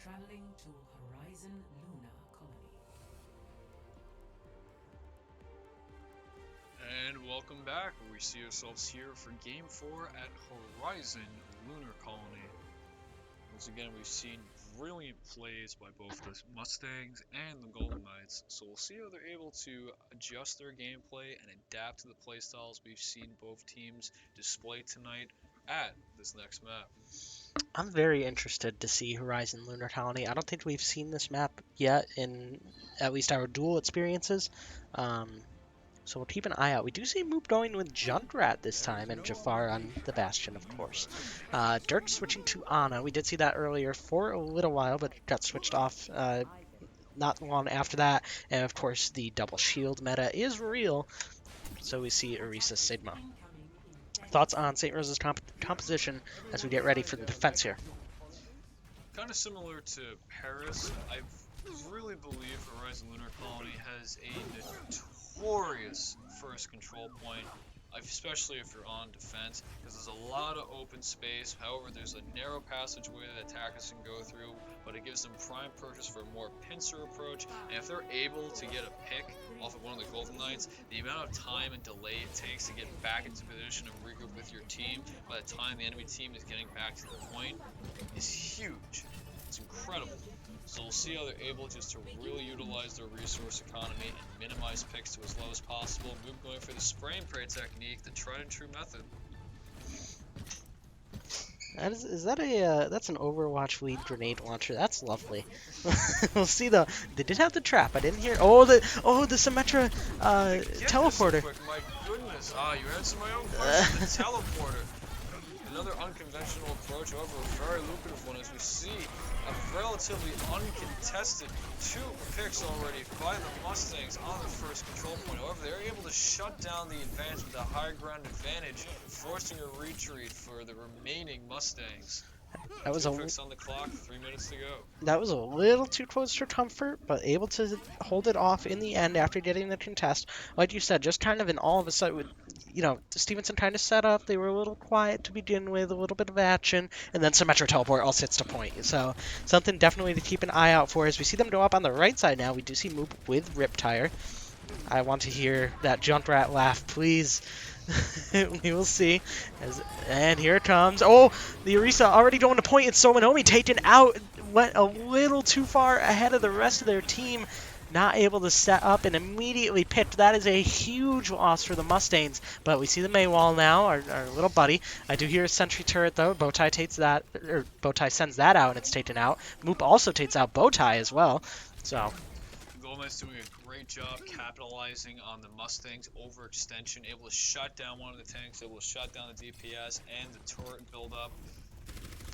Traveling to Horizon Luna Colony. And welcome back. We see ourselves here for Game 4 at Horizon Lunar Colony. Once again, we've seen brilliant plays by both the Mustangs and the Golden Knights. So we'll see how they're able to adjust their gameplay and adapt to the playstyles we've seen both teams display tonight at this next map. I'm very interested to see Horizon Lunar Colony. I don't think we've seen this map yet in at least our dual experiences. So we'll keep an eye out. We do see Moop going with Junkrat this time and Jafar on the Bastion, of course. Dirk switching to Ana. We did see that earlier for a little while, but got switched off not long after that. And of course, the double shield meta is real. So we see Orisa Sigma. Thoughts on St. Rose's composition as we get ready for the defense here? Kind of similar to Paris, I really believe Horizon Lunar Colony has a notorious first control point, especially if you're on defense, because there's a lot of open space. However, there's a narrow passageway that attackers can go through, but it gives them prime purchase for a more pincer approach. And if they're able to get a pick off of one of the Golden Knights, the amount of time and delay it takes to get back into position and regroup with your team by the time the enemy team is getting back to the point is huge. It's incredible. So we'll see how they're able just to really utilize their resource economy and minimize picks to as low as possible. Move going for the spray and pray technique, the tried and true method. Is that a that's an Overwatch lead grenade launcher? That's lovely. We'll see though. They did have the trap. I didn't hear. Oh the Symmetra teleporter. My goodness. You answered my own question. The teleporter. Another unconventional approach, however, a very lucrative one, as we see a relatively uncontested 2 picks already by the Mustangs on the first control point. However, they're able to shut down the advantage with a high ground advantage, forcing a retreat for the remaining Mustangs. That was 2 a picks on the clock, 3 minutes to go. that was a little too close for comfort, but able to hold it off in the end after getting the contest. Like you said, just kind of an all of a sudden, Stevenson kind of set up. They were a little quiet to begin with, a little bit of action, and then Symmetra Teleport all sits to point. So something definitely to keep an eye out for as we see them go up on the right side now. We do see Moop with Riptire. I want to hear that Junkrat laugh, please. We will see. And here it comes. Oh, the Orisa already going to point. It's Somanomi taken out. Went a little too far ahead of the rest of their team. Not able to set up and immediately picked. That is a huge loss for the Mustangs. But we see the Maywall now, our little buddy. I do hear a sentry turret though. Bowtie takes that, or Bowtie sends that out and it's taken out. Moop also takes out Bowtie as well. So Gomez doing a great job capitalizing on the Mustangs overextension, able to shut down one of the tanks, able to shut down the DPS and the turret buildup.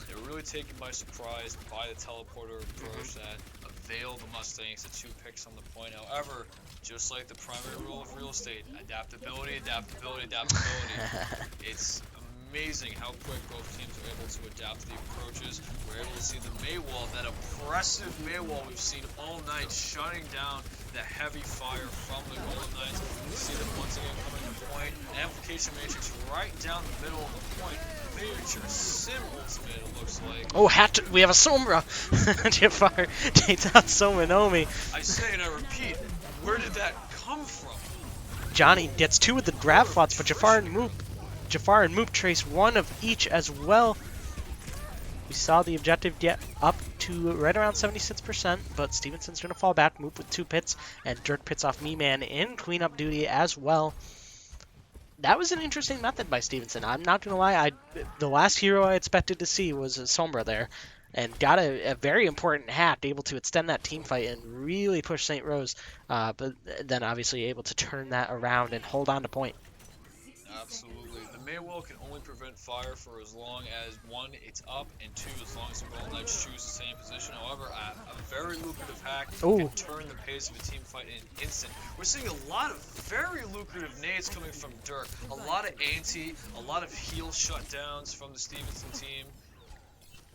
They were really taken by surprise by the teleporter approach that availed the Mustangs to 2 picks on the point. However, just like the primary rule of real estate, adaptability, adaptability, adaptability. It's amazing how quick both teams are able to adapt to the approaches. We're able to see the Maywall, that oppressive Maywall we've seen all night, shutting down the heavy fire from the Golden Knights. We see them once again coming to point. Amplification Matrix right down the middle of the point. Miniature sim ultimate, it looks like. oh, we have a Sombra. Jafar takes out Somanomi. I say and I repeat, where did that come from? Johnny gets 2 with the grab flots, but Jafar and Moop trace 1 of each as well. We saw the objective get up to right around 76%, but Stevenson's going to fall back. Moop with 2 pits, and Dirk pits off Me-Man in cleanup duty as well. That was an interesting method by Stevenson. I'm not going to lie, the last hero I expected to see was a Sombra there, and got a very important hack, able to extend that team fight and really push St. Rose, but then obviously able to turn that around and hold on to point. Absolutely. The Maywall can only prevent fire for as long as 1, it's up, and 2, as long as the Golden Knights choose to stay in position. However, a very lucrative hack can turn the pace of a team fight in an instant. We're seeing a lot of very lucrative nades coming from Dirk. A lot of anti, a lot of heal shutdowns from the Stevenson team.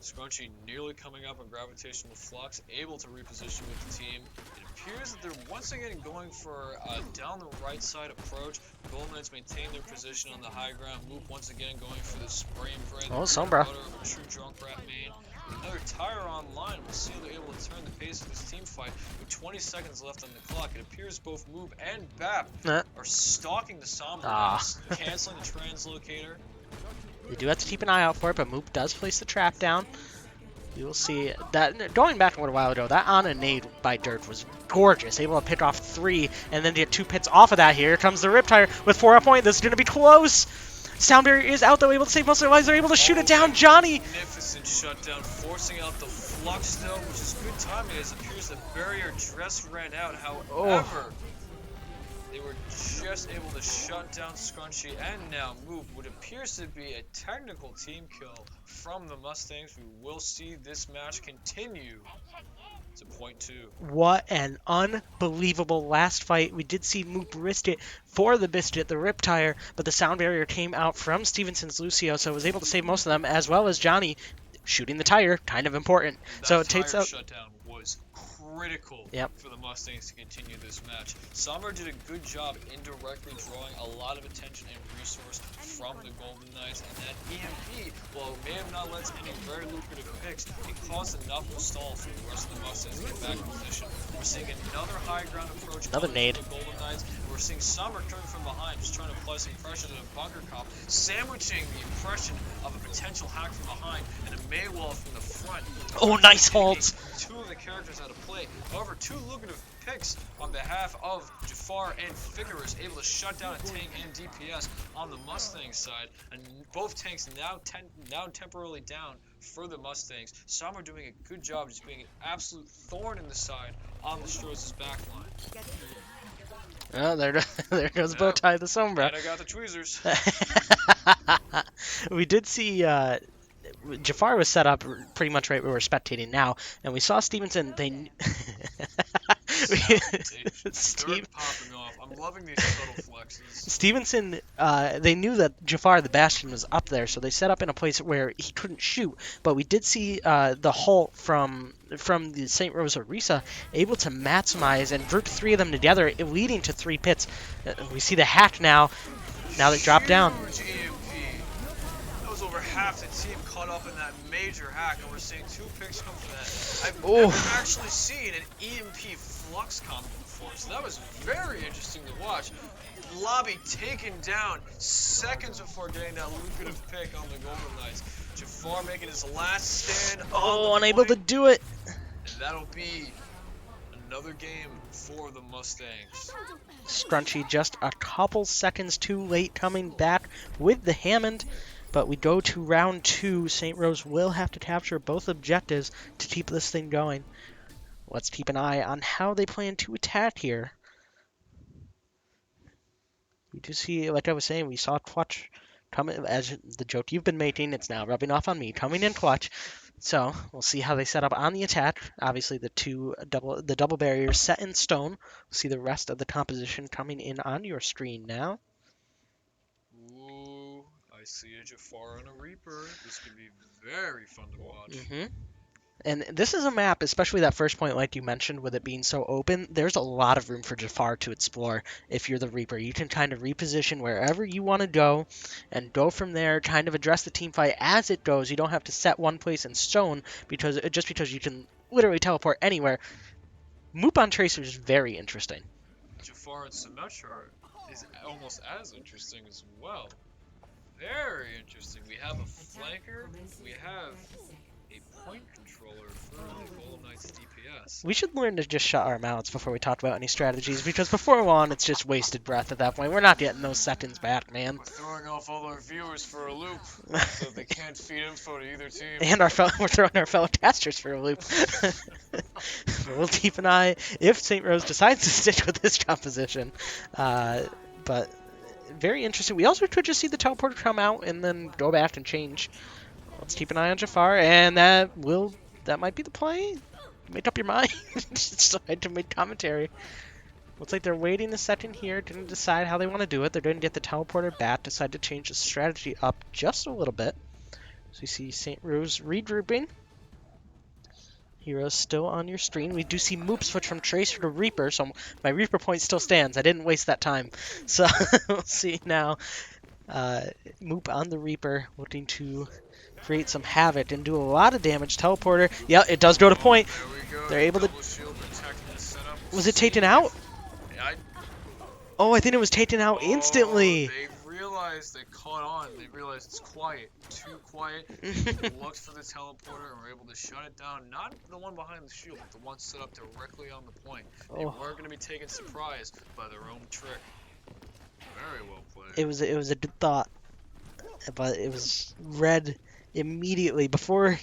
Scrunchy nearly coming up on gravitational flux, able to reposition with the team. It appears that they're once again going for a down the right side approach. The Golden Knights maintain their position on the high ground. Moop once again going for the spray and pray. Oh, Sombra. Of a true Junkrat main. Another tire online. We'll see if they're able to turn the pace of this team fight. With 20 seconds left on the clock, it appears both Moop and Bap are stalking the Sombra, canceling the translocator. You do have to keep an eye out for it, but Moop does place the trap down. You will see that, going back a little while ago, that on a nade by Dirk was gorgeous. Able to pick off 3, and then get 2 pits off of that. Here comes the Riptire with 4 up point. This is going to be close. Sound barrier is out, though, able to save most of their lives. They're able to shoot it down. Johnny! Magnificent shutdown, forcing out the flux, though, which is good timing, as it appears the barrier just ran out. However, they were just able to shut down Scrunchy and now Moop. What appears to be a technical team kill from the Mustangs. We will see this match continue to point 2. What an unbelievable last fight. We did see Moop risk it for the Biscuit, the Riptire, but the sound barrier came out from Stevenson's Lucio, so was able to save most of them, as well as Johnny shooting the tire, kind of important. That so it takes out. Shutdown was critical for the Mustangs to continue this match. Summer did a good job indirectly drawing a lot of attention and resource from the Golden Knights, and that EMP, while it may have not led to any very lucrative picks, it caused enough of a stall for the rest of the Mustangs to get back in position. We're seeing another high ground approach Another nade. from the Golden Knights. We're seeing Summer coming from behind, just trying to apply some pressure to the bunker cop, sandwiching the impression of a potential hack from behind and a Maywall from the front. Oh, nice holds. 2 of the characters out of play. However, 2 lucrative picks on behalf of Jafar and Figurus, able to shut down a tank and DPS on the Mustang side, and both tanks now temporarily down for the Mustangs. Some are doing a good job just being an absolute thorn in the side on the Stroz's backline. Oh, there goes Bowtie the Sombra. And I got the tweezers. We did see Jafar was set up pretty much right where we're spectating now, and we saw Stevenson. Steve, Dirt popping off. I'm loving these subtle flexes. Stevenson, they knew that Jafar the Bastion was up there, so they set up in a place where he couldn't shoot. But we did see the Halt from the St. Rose Orisa able to maximize and group three of them together, leading to three pits. We see the hack now. Now they drop down. Huge EMP. That was over half the team caught up in that major hack, and we're seeing 2 picks come from that. I've never actually seen an EMP flux combo before, so that was very interesting to watch. Lobby taken down seconds before getting that lucrative pick on the Golden Knights. Jafar making his last stand. Oh, unable to do it. And that'll be another game for the Mustangs. Scrunchy just a couple seconds too late coming back with the Hammond. But we go to round 2. St. Rose will have to capture both objectives to keep this thing going. Let's keep an eye on how they plan to attack here. We do see, like I was saying, we saw Clutch coming, as the joke you've been making, it's now rubbing off on me, coming in clutch. So we'll see how they set up on the attack. Obviously, the double barriers set in stone. We'll see the rest of the composition coming in on your screen now. Ooh, I see a Jafar and a Reaper. This could be very fun to watch. And this is a map, especially that first point, like you mentioned, with it being so open, there's a lot of room for Jafar to explore if you're the Reaper. You can kind of reposition wherever you want to go and go from there, kind of address the team fight as it goes. You don't have to set one place in stone because you can literally teleport anywhere. Moop on Tracer is very interesting. Jafar and Symmetra is almost as interesting as well. Very interesting. We have a flanker, we have a point controller for the Golden Knights DPS. We should learn to just shut our mouths before we talk about any strategies, because before long, it's just wasted breath at that point. We're not getting those seconds back, man. We're throwing off all our viewers for a loop, so they can't feed info to either team. And we're throwing our fellow casters for a loop. We'll keep an eye if St. Rose decides to stick with this composition. But very interesting. We also could just see the teleporter come out and then go back and change. Let's keep an eye on Jafar, and that might be the play. Make up your mind. Decide to make commentary. Looks like they're waiting a second here, didn't decide how they want to do it. They're going to get the teleporter back, decide to change the strategy up just a little bit. So you see St. Rose regrouping. Heroes still on your screen. We do see Moop switch from Tracer to Reaper, so my Reaper point still stands. I didn't waste that time. So we'll see now. Moop on the Reaper, looking to create some havoc and do a lot of damage. Teleporter, yeah, it does go to point. They're able to. Was it taken out? Oh, I think it was taken out instantly. They realized they caught on. They realized it's quiet, too quiet. Looked for the teleporter and were able to shut it down. Not the one behind the shield, but the one set up directly on the point. They weren't going to be taken surprised by their own trick. Very well played. It was a good thought, but it was read immediately before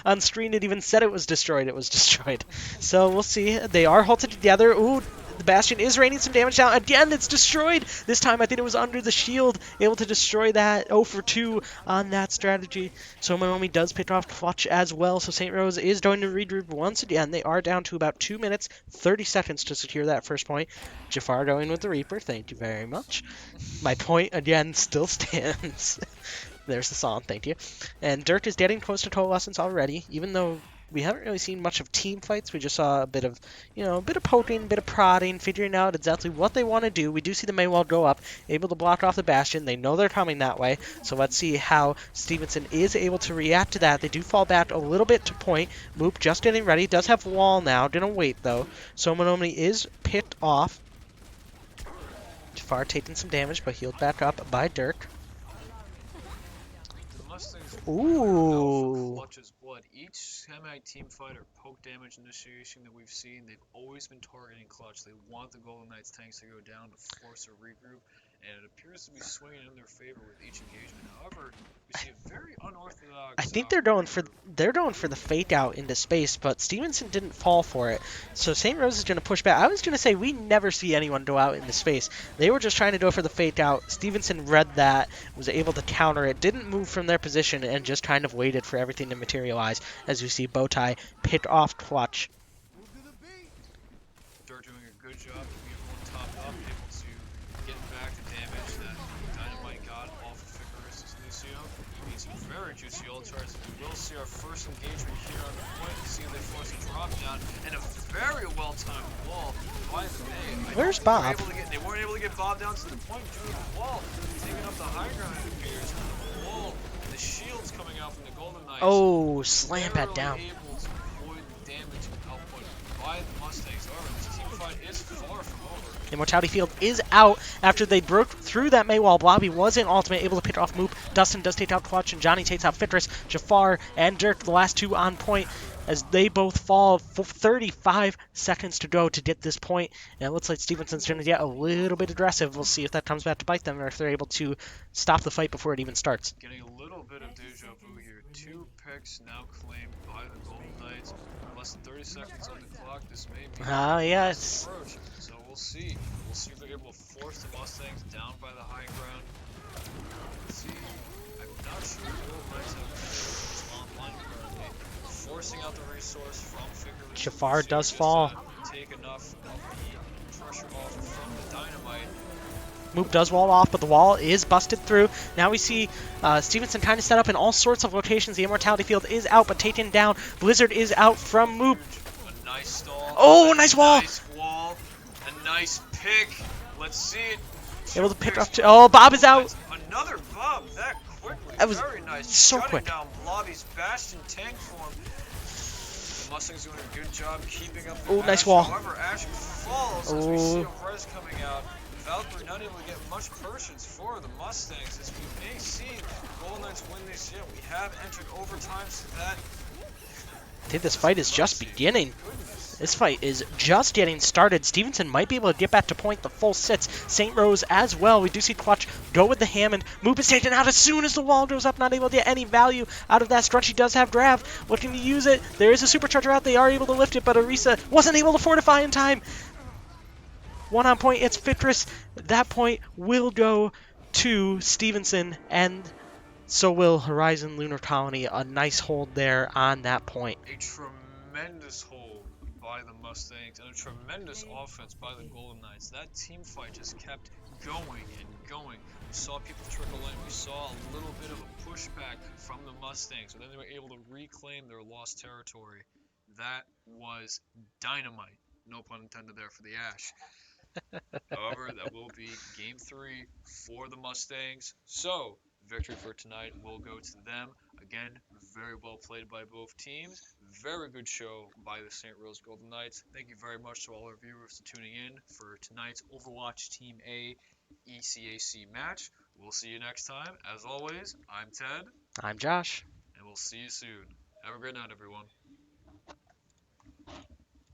on screen it even said it was destroyed. It was destroyed. So we'll see. They are halted together. Ooh, the Bastion is raining some damage down. Again, it's destroyed. This time I think it was under the shield, able to destroy that. 0 for 2 on that strategy. So Monomi does pick off Clutch as well. So St. Rose is going to regroup once again. They are down to about 2 minutes, 30 seconds to secure that first point. Jafar going with the Reaper. Thank you very much. My point, again, still stands. There's the song, thank you. And Dirk is getting close to coalescence already, even though we haven't really seen much of team fights. We just saw a bit of poking, a bit of prodding, figuring out exactly what they want to do. We do see the Maywall go up, able to block off the Bastion. They know they're coming that way, so let's see how Stevenson is able to react to that. They do fall back a little bit to point. Moop just getting ready, does have wall now, didn't wait though. So Monomi is picked off. Jafar taking some damage, but healed back up by Dirk. Ooh. Clutch's blood. Each semi-team fight or poke damage initiation that we've seen, they've always been targeting Clutch. They want the Golden Knights tanks to go down to force a regroup and it appears to be swinging in their favor with each engagement. However, we see a very I unorthodox think maneuver. they're going for the fake out into space, but Stevenson didn't fall for it. So St. Rose is going to push back. I was going to say we never see anyone go out into space. They were just trying to go for the fake out. Stevenson read that, was able to counter it, didn't move from their position, and just kind of waited for everything to materialize. As you see Bowtie pick off Clutch. They're doing a good job keeping everyone topped up, able to get back the damage that Dynamite got off of Icarus' Lucio. He needs some very juicy ult charts. We will see our first engagement here on the point. We see they force a drop down and a very well-timed wall by the May. Where's Bob? They weren't able to get Bob down to the point due to the wall. Taking up the high ground, it appears. The wall, the shields coming out from the Golden Knights. Oh, slam that down. Able to avoid the damage output by the Mustangs. However, this team fight is far from over. Immortality Field is out after they broke through that Maywall. Blobby was in ultimate, able to pick off Moop. Dustin does take out Clutch, and Johnny takes out Fitris. Jafar and Dirk, the last two on point, as they both fall. 35 seconds to go to get this point. And it looks like Stevenson's going to get a little bit aggressive. We'll see if that comes back to bite them or if they're able to stop the fight before it even starts. Getting a little bit of deja vu here. 2 picks now claimed by the Golden Knights. Less than 30 seconds on the clock. This may be Yes. approach. So we'll see. We'll see if they're able to force the Mustangs down by the high ground. Let's see. I'm not sure the Golden Knights have online currently. Forcing out the resource from Figureless. Jafar does fall. Take enough of the pressure off from the Dynamite. Moop does wall off, but the wall is busted through. Now we see Stevenson kind of set up in all sorts of locations. The Immortality Field is out, but taken down. Blizzard is out from Moop. A nice stall. Oh, nice wall. Nice wall. A nice pick. Let's see it. Able to pick up. Oh, Bob is out. Another Bob that quickly. That was very nice. so Shutting quick. down Blobby's Bastion tank form. The Mustangs doing a good job keeping up. Oh, Ash. nice wall. However, Ash falls as we see a res coming out. Valkyrie not able to get much Persians for the Mustangs as we may see the Golden Knights win this year. We have entered overtime, so that I think this fight is just beginning. This fight is just getting started. Stevenson might be able to get back to point the full sits. St. Rose as well. We do see Clutch go with the Hammond. Moop is taken out as soon as the wall goes up. Not able to get any value out of that. Strunchy does have Grav. Looking to use it. There is a supercharger out. They are able to lift it, but Arisa wasn't able to fortify in time. One on point, it's Fitris. That point will go to Stevenson, and so will Horizon Lunar Colony. A nice hold there on that point. a tremendous hold by the Mustangs and a tremendous offense by the Golden Knights. That team fight just kept going and going. We saw people trickle in. We saw a little bit of a pushback from the Mustangs, but then they were able to reclaim their lost territory. That was dynamite. No pun intended there for the Ash. However, that will be Game 3 for the Mustangs. So, victory for tonight will go to them. Again, very well played by both teams. Very good show by the St. Rose Golden Knights. Thank you very much to all our viewers for tuning in for tonight's Overwatch Team A ECAC match. We'll see you next time. As always, I'm Ted. I'm Josh. And we'll see you soon. Have a great night, everyone.